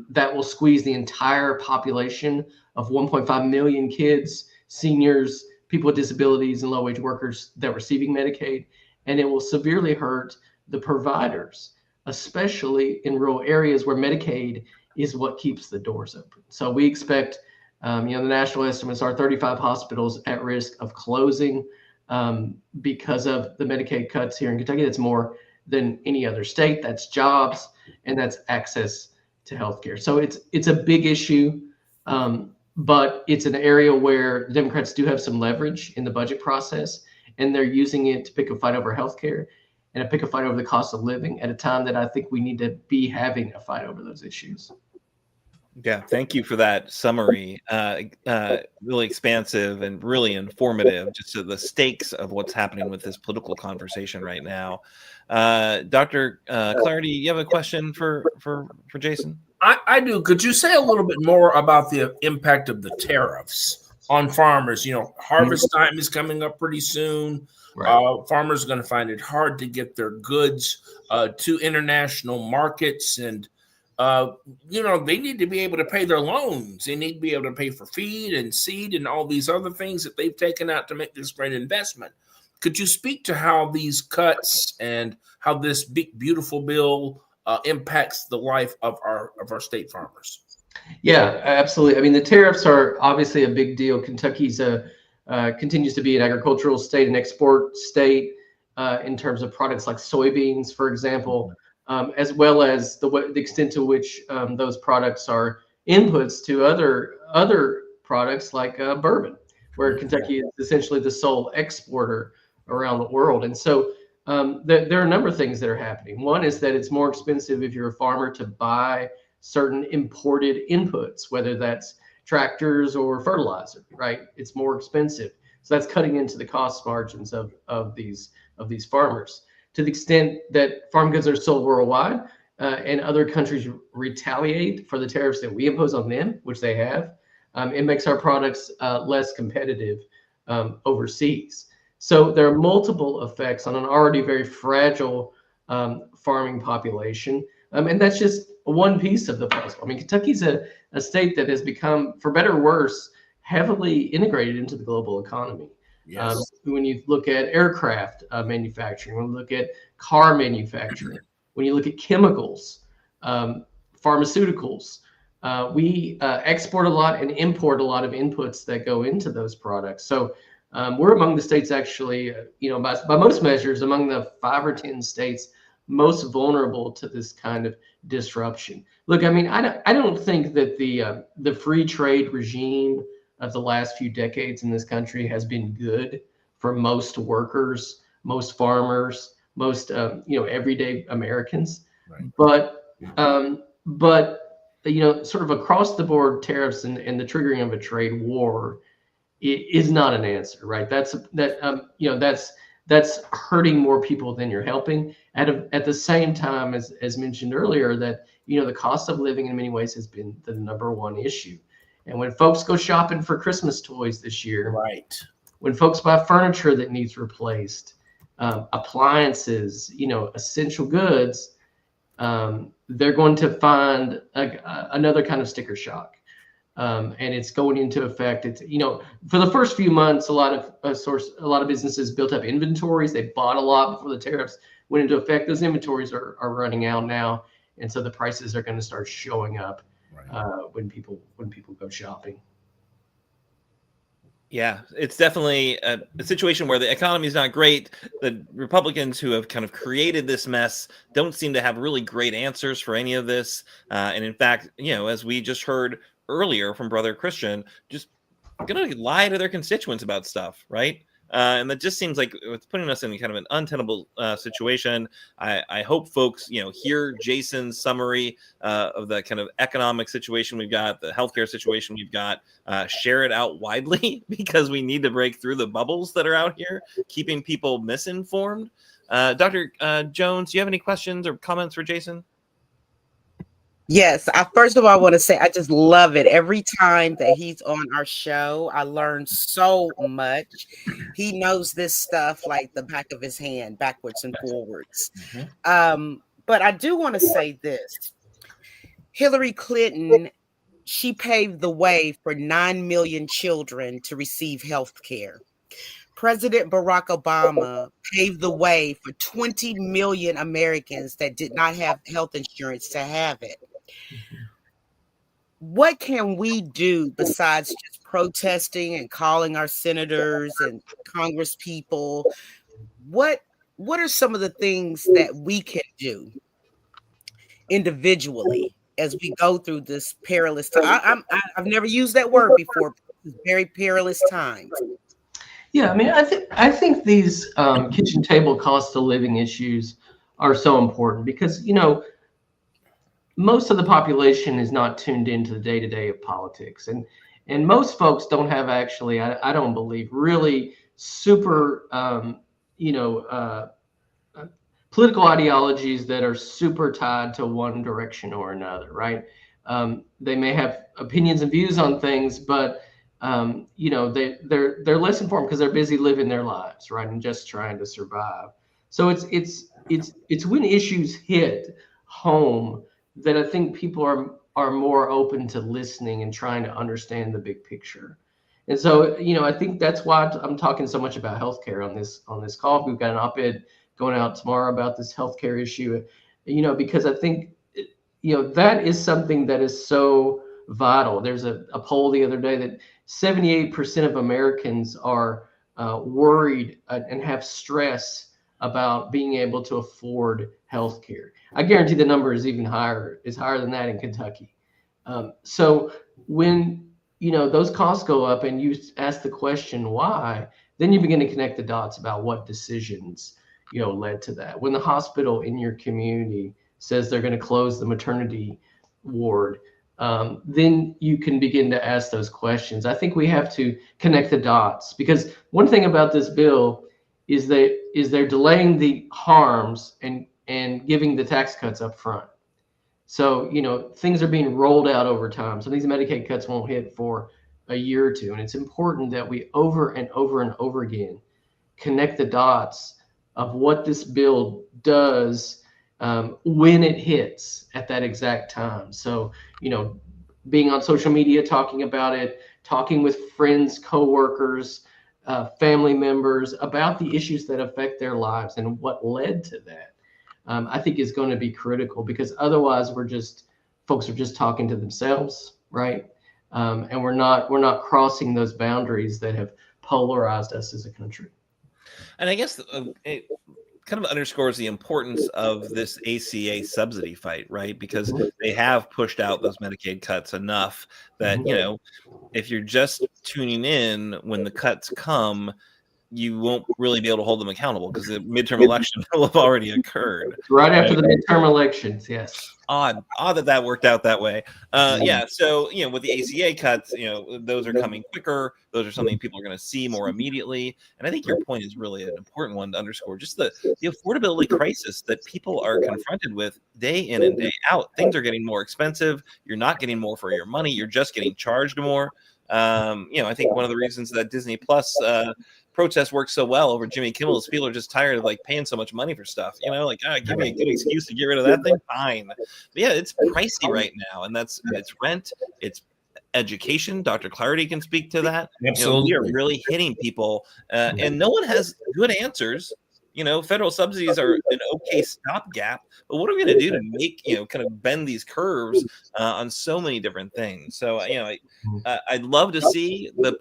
That will squeeze the entire population of 1.5 million kids, seniors, people with disabilities, and low-wage workers that are receiving Medicaid. And it will severely hurt the providers, especially in rural areas where Medicaid is what keeps the doors open. So we expect, the national estimates are 35 hospitals at risk of closing because of the Medicaid cuts here in Kentucky. That's more than any other state. That's jobs, and that's access to healthcare. So it's a big issue, but it's an area where the Democrats do have some leverage in the budget process, and they're using it to pick a fight over healthcare and to pick a fight over the cost of living at a time that I think we need to be having a fight over those issues. Yeah, thank you for that summary. Really expansive and really informative, just to the stakes of what's happening with this political conversation right now. Dr. Clardy, you have a question for Jason? I do. Could you say a little bit more about the impact of the tariffs on farmers? Harvest time is coming up pretty soon. Right. Farmers are going to find it hard to get their goods to international markets, and they need to be able to pay their loans. They need to be able to pay for feed and seed and all these other things that they've taken out to make this great investment. Could you speak to how these cuts and how this big, beautiful bill impacts the life of our state farmers? Yeah, absolutely. I mean, the tariffs are obviously a big deal. Kentucky's continues to be an agricultural state, an export state in terms of products like soybeans, for example, as well as the extent to which those products are inputs to other products like bourbon, where Kentucky is essentially the sole exporter around the world. And so there are a number of things that are happening. One is that it's more expensive if you're a farmer to buy certain imported inputs, whether that's tractors or fertilizer, right? It's more expensive. So that's cutting into the cost margins of these farmers. To the extent that farm goods are sold worldwide and other countries retaliate for the tariffs that we impose on them, which they have, it makes our products less competitive overseas. So there are multiple effects on an already very fragile farming population. And that's just one piece of the puzzle. I mean, Kentucky's a state that has become, for better or worse, heavily integrated into the global economy. Yes. When you look at aircraft manufacturing, when you look at car manufacturing, when you look at chemicals, pharmaceuticals, we export a lot and import a lot of inputs that go into those products. So we're among the states actually, by most measures, among the 5 or 10 states most vulnerable to this kind of disruption. Look, I mean, I don't think that the free trade regime of the last few decades in this country has been good for most workers, most farmers, most everyday Americans. Right. But sort of across the board tariffs and the triggering of a trade war is not an answer, right? That's hurting more people than you're helping. At the same time, as mentioned earlier, that the cost of living in many ways has been the number one issue. And when folks go shopping for Christmas toys this year, right? When folks buy furniture that needs replaced, appliances, essential goods, they're going to find another kind of sticker shock. And it's going into effect. It's, for the first few months, a lot of businesses built up inventories. They bought a lot before the tariffs went into effect. Those inventories are running out now, and so the prices are going to start showing up when people go shopping. Yeah, it's definitely a situation where the economy is not great. The Republicans who have kind of created this mess don't seem to have really great answers for any of this. And in fact, as we just heard earlier from Brother Christian, just going to lie to their constituents about stuff, right? And that just seems like it's putting us in kind of an untenable situation. I hope folks, hear Jason's summary of the kind of economic situation we've got, the healthcare situation we've got, share it out widely because we need to break through the bubbles that are out here, keeping people misinformed. Dr. Jones, do you have any questions or comments for Jason? Yes, first of all, want to say I just love it. Every time that he's on our show, I learn so much. He knows this stuff like the back of his hand, backwards and forwards. But I do want to say this. Hillary Clinton, she paved the way for 9 million children to receive health care. President Barack Obama paved the way for 20 million Americans that did not have health insurance to have it. What can we do besides just protesting and calling our senators and Congress people? What are some of the things that we can do individually as we go through this perilous time? I've never used that word before. It's very perilous times. Yeah, I mean, I think these kitchen table cost of living issues are so important because, most of the population is not tuned into the day-to-day of politics. And most folks don't have actually, I don't believe, really super, political ideologies that are super tied to one direction or another, right? They may have opinions and views on things, but they're less informed because they're busy living their lives, right, and just trying to survive. So it's when issues hit home that I think people are more open to listening and trying to understand the big picture. And so, I think that's why I'm talking so much about healthcare on this call. We've got an op-ed going out tomorrow about this healthcare issue, because I think, that is something that is so vital. There's a poll the other day that 78% of Americans are worried and have stress about being able to afford healthcare. I guarantee the number is even higher. It's higher than that in Kentucky. So when those costs go up and you ask the question why, then you begin to connect the dots about what decisions led to that. When the hospital in your community says they're going to close the maternity ward, then you can begin to ask those questions. I think we have to connect the dots because one thing about this bill is they're delaying the harms and giving the tax cuts up front. So, things are being rolled out over time. So these Medicaid cuts won't hit for a year or two. And it's important that we over and over and over again connect the dots of what this bill does when it hits at that exact time. So, being on social media, talking about it, talking with friends, coworkers, family members about the issues that affect their lives and what led to that, I think is going to be critical because otherwise folks are just talking to themselves, right? And we're not crossing those boundaries that have polarized us as a country. And I guess it kind of underscores the importance of this ACA subsidy fight, right? Because they have pushed out those Medicaid cuts enough that, if you're just tuning in when the cuts come, you won't really be able to hold them accountable because the midterm election will have already occurred. Right after the midterm elections, yes. Odd that worked out that way. Yeah. So, with the ACA cuts, those are coming quicker. Those are something people are going to see more immediately. And I think your point is really an important one to underscore. Just the affordability crisis that people are confronted with day in and day out. Things are getting more expensive. You're not getting more for your money. You're just getting charged more. I think one of the reasons that Disney Plus protest works so well over Jimmy Kimmel is people are just tired of like paying so much money for stuff, you know, like give me a good excuse to get rid of that thing, fine. But yeah, it's pricey right now, and it's rent, it's education. Dr. Clardy can speak to that. Absolutely. You know, we are really hitting people, and no one has good answers. You know, federal subsidies are an okay stopgap, but what are we going to do to make, you know, kind of bend these curves on so many different things? So, you know, I'd love to see the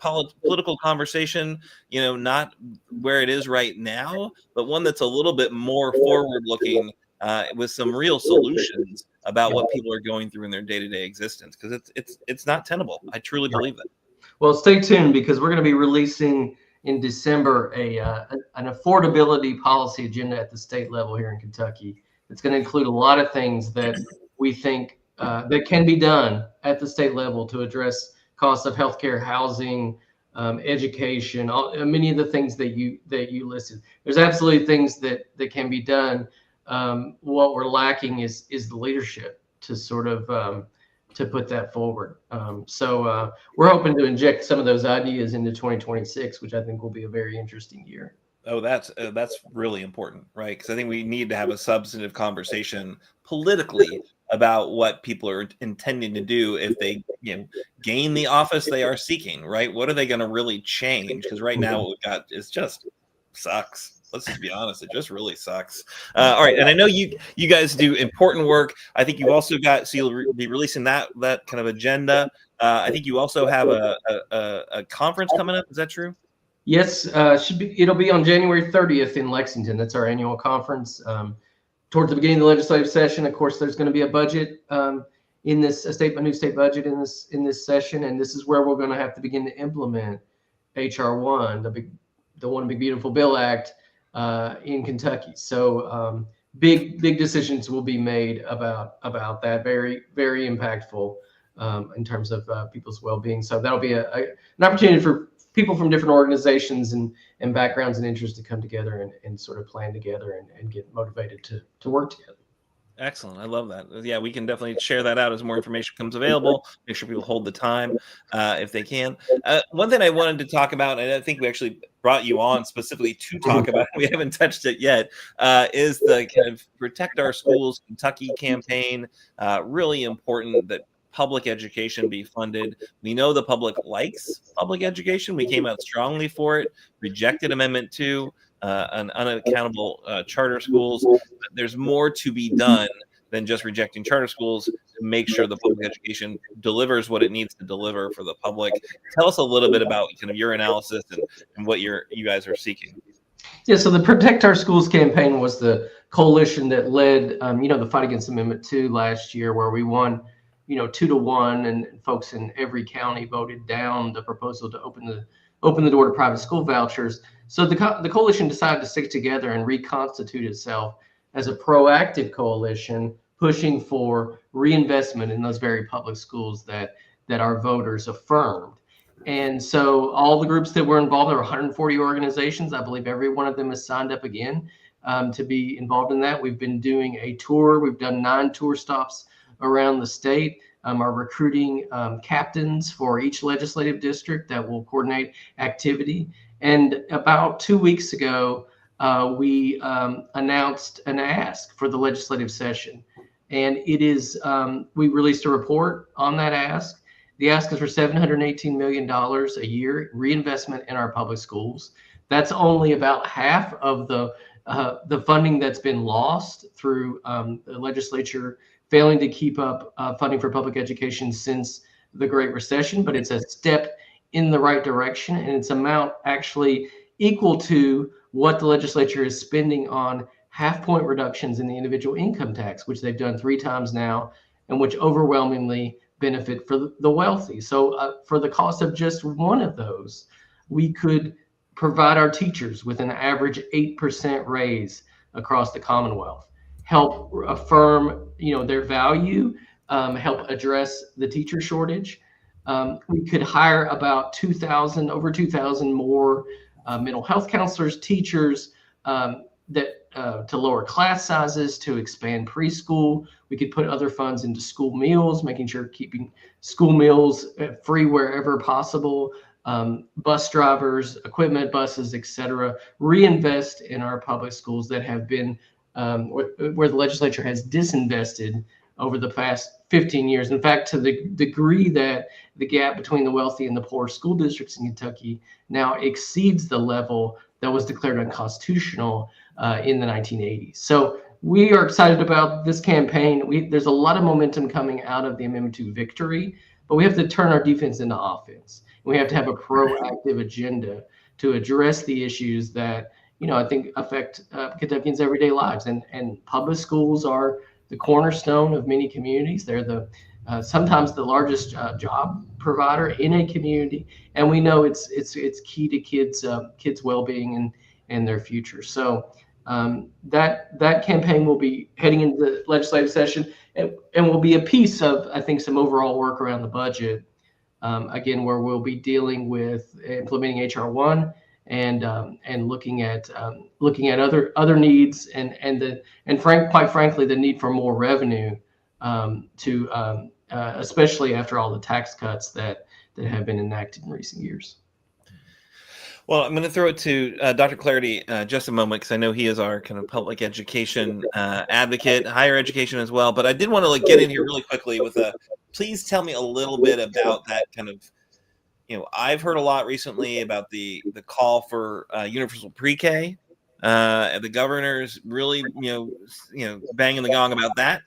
political conversation, you know, not where it is right now, but one that's a little bit more forward looking with some real solutions about what people are going through in their day-to-day existence, because it's not tenable. I truly believe that. Well, stay tuned, because we're going to be releasing in December an affordability policy agenda at the state level here in Kentucky. It's going to include a lot of things that we think that can be done at the state level to address costs of healthcare, housing, education, many of the things that you listed. There's absolutely things that can be done. What we're lacking is the leadership to sort of to put that forward. So we're hoping to inject some of those ideas into 2026, which I think will be a very interesting year. Oh, that's really important, right? Because I think we need to have a substantive conversation politically about what people are intending to do if they, you know, gain the office they are seeking, right? What are they going to really change? Because right now what we've got is just sucks. Let's just be honest. It just really sucks. All right. And I know you guys do important work. I think you've also got, so you'll be releasing that kind of agenda. I think you also have a conference coming up. Is that true? Yes. It'll be on January 30th in Lexington. That's our annual conference. Towards the beginning of the legislative session, of course, there's going to be a budget in this, a new state budget in this session. And this is where we're going to have to begin to implement HR 1, the One Big Beautiful Bill Act, in Kentucky. So big decisions will be made about that. Very, very impactful in terms of people's well-being. So that'll be an opportunity for people from different organizations and backgrounds and interests to come together and sort of plan together and get motivated to work together. Excellent. I love that. Yeah, we can definitely share that out as more information becomes available. Make sure people hold the time if they can. One thing I wanted to talk about, and I think we actually brought you on specifically to talk about, we haven't touched it yet, is the kind of Protect Our Schools Kentucky campaign. Really important that public education be funded. We know the public likes public education. We came out strongly for it, rejected Amendment 2. On unaccountable charter schools. There's more to be done than just rejecting charter schools to make sure the public education delivers what it needs to deliver for the public. Tell us a little bit about kind of your analysis and what you guys are seeking. Yeah, so the Protect Our Schools campaign was the coalition that led, the fight against Amendment 2 last year, where we won, 2-1, and folks in every county voted down the proposal to open the door to private school vouchers. So the coalition decided to stick together and reconstitute itself as a proactive coalition, pushing for reinvestment in those very public schools that our voters affirmed. And so all the groups that were involved, there were 140 organizations. I believe every one of them has signed up again to be involved in that. We've been doing a tour. We've done 9 tour stops around the state. Are recruiting captains for each legislative district that will coordinate activity. And about 2 weeks ago, we announced an ask for the legislative session. And it is, we released a report on that ask. The ask is for $718 million a year reinvestment in our public schools. That's only about half of the funding that's been lost through the legislature failing to keep up funding for public education since the Great Recession, but it's a step in the right direction, and its amount actually equal to what the legislature is spending on half-point reductions in the individual income tax, which they've done 3 times now, and which overwhelmingly benefit for the wealthy. So for the cost of just one of those, we could provide our teachers with an average 8% raise across the Commonwealth, help affirm, their value, help address the teacher shortage. We could hire about over 2,000 more mental health counselors, teachers, to lower class sizes, to expand preschool. We could put other funds into school meals, making sure keeping school meals free wherever possible. bus drivers, equipment, buses, etc. Reinvest in our public schools that have been where the legislature has disinvested over the past 15 years. In fact, to the degree that the gap between the wealthy and the poor school districts in Kentucky now exceeds the level that was declared unconstitutional in the 1980s. So we are excited about this campaign. There's a lot of momentum coming out of the Amendment 2 victory, but we have to turn our defense into offense. We have to have a proactive agenda to address the issues that, I think affect Kentuckians' everyday lives. And public schools are the cornerstone of many communities. They're sometimes the largest job provider in a community, and we know it's key to kids' well-being and their future. So that campaign will be heading into the legislative session and will be a piece of, I think, some overall work around the budget. Again, where we'll be dealing with implementing HR 1 and looking at other needs and quite frankly, the need for more revenue especially after all the tax cuts that have been enacted in recent years. Well, I'm going to throw it to Dr. Clardy just a moment, because I know he is our kind of public education advocate, higher education as well. But I did want to get in here really quickly with please tell me a little bit about that kind of, I've heard a lot recently about the call for universal pre-K. The governor's really, banging the gong about that,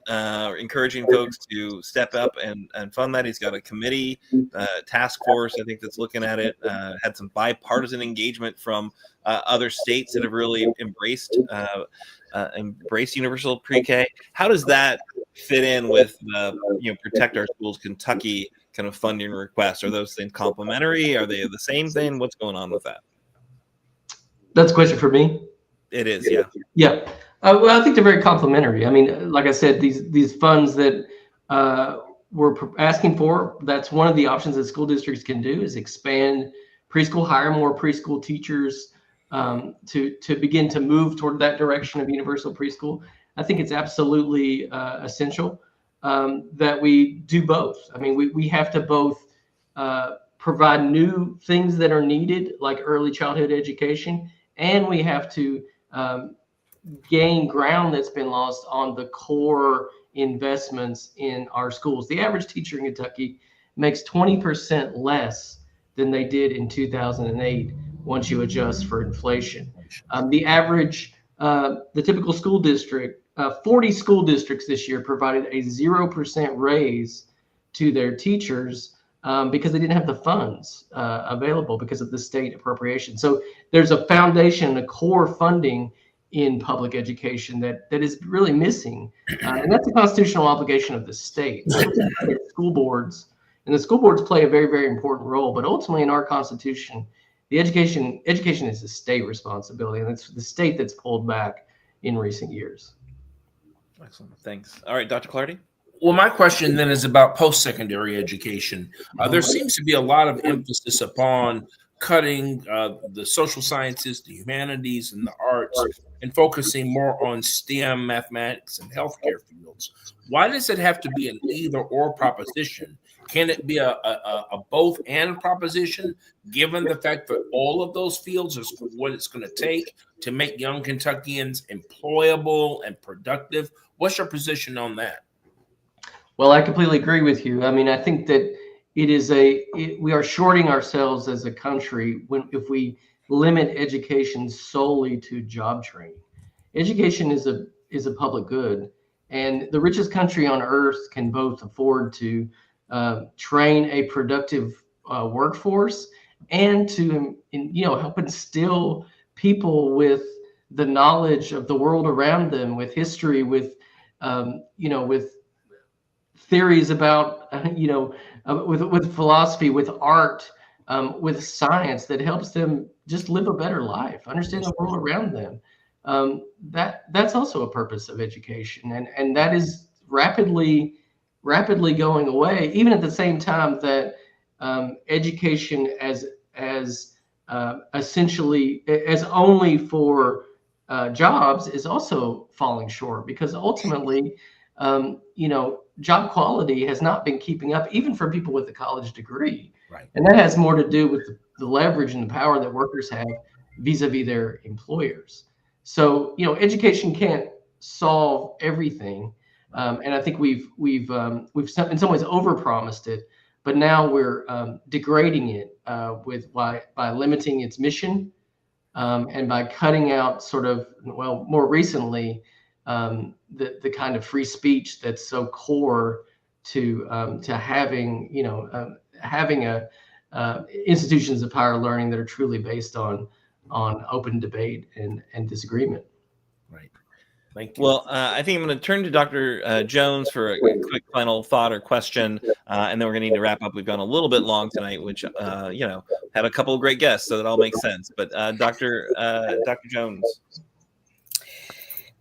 encouraging folks to step up and fund that. He's got a committee, task force, I think, that's looking at it. Had some bipartisan engagement from other states that have really embraced universal pre-K. How does that fit in with Protect Our Schools Kentucky kind of funding requests? Are those things complementary? Are they the same thing? What's going on with that? That's a question for me. It is, yeah. Yeah. Well, I think they're very complementary. I mean, like I said, these funds that we're asking for, that's one of the options that school districts can do, is expand preschool, hire more preschool teachers to begin to move toward that direction of universal preschool. I think it's absolutely essential that we do both. I mean, we have to both provide new things that are needed, like early childhood education, and we have to gain ground that's been lost on the core investments in our schools. The average teacher in Kentucky makes 20% less than they did in 2008 once you adjust for inflation. The typical school district, 40 school districts this year provided a 0% raise to their teachers because they didn't have the funds available because of the state appropriation. So there's a foundation, a core funding in public education that is really missing. And that's a constitutional obligation of the state. School boards, and the school boards play a very, very important role. But ultimately in our Constitution, the education is a state responsibility, and it's the state that's pulled back in recent years. Excellent. Thanks. All right, Dr. Clardy. Well, my question then is about post-secondary education. There seems to be a lot of emphasis upon cutting the social sciences, the humanities, and the arts, and focusing more on STEM, mathematics, and healthcare fields. Why does it have to be an either-or proposition? Can it be a both-and proposition, given the fact that all of those fields is what it's going to take to make young Kentuckians employable and productive? What's your position on that? Well, I completely agree with you. I mean, I think that we are shorting ourselves as a country if we limit education solely to job training. Education is a public good, and the richest country on earth can both afford to train a productive workforce and to help instill people with the knowledge of the world around them, with history, with theories about, with philosophy, with art, with science that helps them just live a better life, understand the world around them. That's also a purpose of education, and that is rapidly going away, even at the same time that education as essentially as only for jobs is also falling short, because ultimately job quality has not been keeping up, even for people with a college degree. Right. And that has more to do with the leverage and the power that workers have vis-a-vis their employers. So, education can't solve everything. And I think we've in some ways overpromised it, but now we're degrading it by limiting its mission and by cutting out more recently, the kind of free speech that's so core to having institutions of higher learning that are truly based on open debate and disagreement. Right. Thank you. Well, I think I'm going to turn to Dr. Jones for a quick final thought or question, and then we're going to need to wrap up. We've gone a little bit long tonight, which had a couple of great guests, so that all makes sense. But Dr. Jones.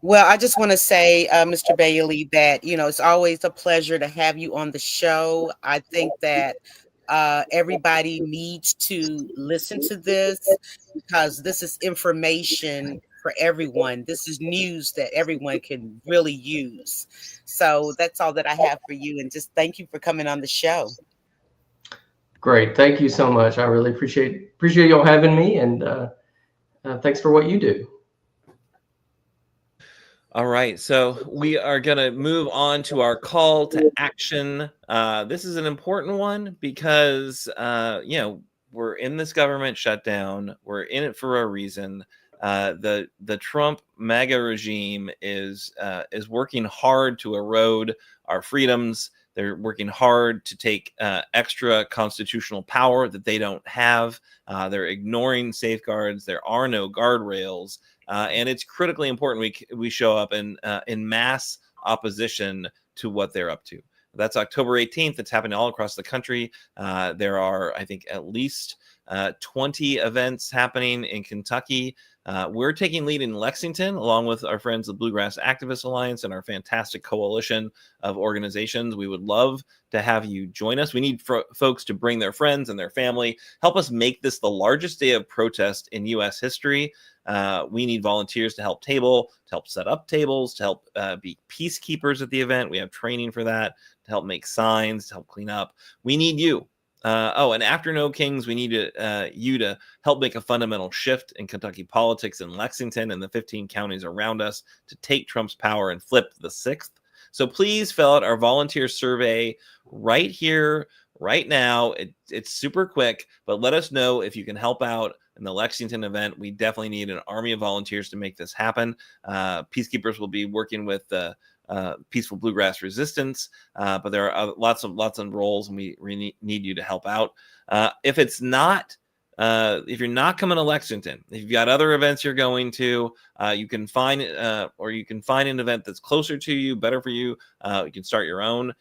Well, I just want to say, Mr. Bailey, that, it's always a pleasure to have you on the show. I think that everybody needs to listen to this, because this is information for everyone. This is news that everyone can really use. So that's all that I have for you. And just thank you for coming on the show. Great. Thank you so much. I really appreciate y'all having me, and thanks for what you do. All right, so we are going to move on to our call to action. This is an important one because, we're in this government shutdown. We're in it for a reason. The Trump MAGA regime is working hard to erode our freedoms. They're working hard to take extra constitutional power that they don't have. They're ignoring safeguards. There are no guardrails. And it's critically important we show up in mass opposition to what they're up to. That's October 18th. It's happening all across the country. There are, I think, at least 20 events happening in Kentucky. We're taking lead in Lexington, along with our friends, the Bluegrass Activist Alliance, and our fantastic coalition of organizations. We would love to have you join us. We need folks to bring their friends and their family. Help us make this the largest day of protest in U.S. history. We need volunteers to help set up tables, to help be peacekeepers at the event. We have training for that, to help make signs, to help clean up. We need you. And after No Kings, we need you to help make a fundamental shift in Kentucky politics in Lexington and the 15 counties around us to take Trump's power and flip the 6th. So please fill out our volunteer survey right here, right now. It's super quick, but let us know if you can help out in the Lexington event. We definitely need an army of volunteers to make this happen. Peacekeepers will be working with Peaceful Bluegrass Resistance, but there are lots of roles, and we need you to help out. If you're not coming to Lexington, if you've got other events you're going to, you can find an event that's closer to you, better for you. You can start your own.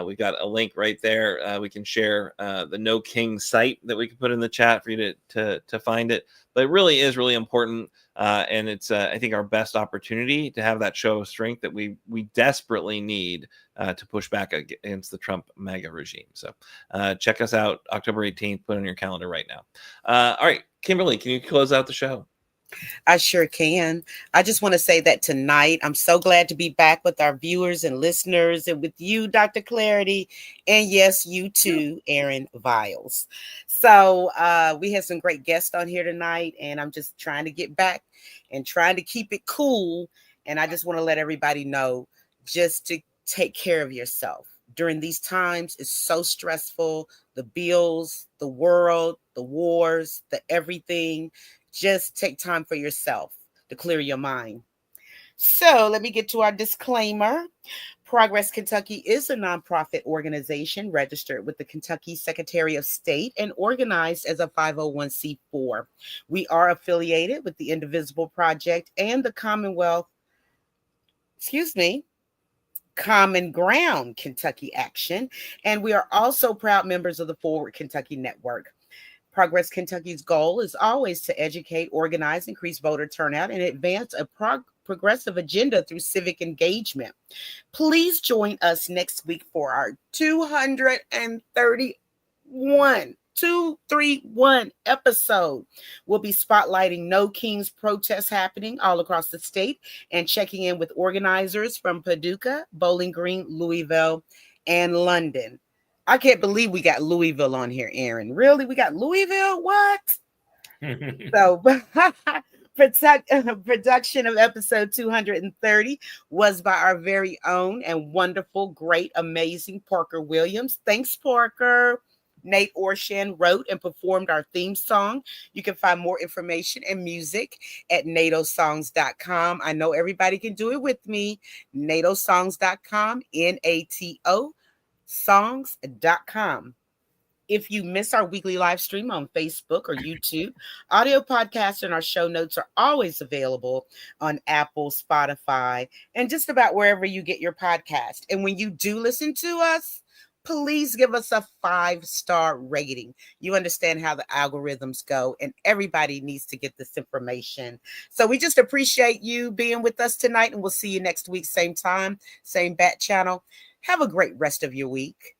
We've got a link right there. We can share the No King site that we can put in the chat for you to find it. But it really is really important, and it's I think our best opportunity to have that show of strength that we desperately need to push back against the Trump MAGA regime. So check us out October 18th. Put it on your calendar right now. All right, Kimberly, can you close out the show? I sure can. I just want to say that tonight, I'm so glad to be back with our viewers and listeners, and with you, Dr. Clardy, and yes, you too, Aaron Viles. So we had some great guests on here tonight, and I'm just trying to get back and trying to keep it cool. And I just want to let everybody know just to take care of yourself. During these times, it's so stressful. The bills, the world, the wars, the everything. Just take time for yourself to clear your mind. So let me get to our disclaimer. Progress Kentucky is a nonprofit organization registered with the Kentucky Secretary of State and organized as a 501c4. We are affiliated with the Indivisible Project and the Common Ground Kentucky Action, and we are also proud members of the Forward Kentucky Network. Progress Kentucky's goal is always to educate, organize, increase voter turnout, and advance a progressive agenda through civic engagement. Please join us next week for our 231 231 episode. We'll be spotlighting No Kings protests happening all across the state and checking in with organizers from Paducah, Bowling Green, Louisville, and London. I can't believe we got Louisville on here, Aaron. Really? We got Louisville? What? So production of episode 230 was by our very own and wonderful, great, amazing Parker Williams. Thanks, Parker. Nate Orshan wrote and performed our theme song. You can find more information and music at natosongs.com. I know everybody can do it with me. natosongs.com, N-A-T-O songs.com. If you miss our weekly live stream on Facebook or YouTube, audio podcasts and our show notes are always available on Apple, Spotify, and just about wherever you get your podcast. And when you do listen to us, please give us a 5-star rating. You understand how the algorithms go, and everybody needs to get this information. So we just appreciate you being with us tonight, and we'll see you next week, same time, same bat channel. Have a great rest of your week.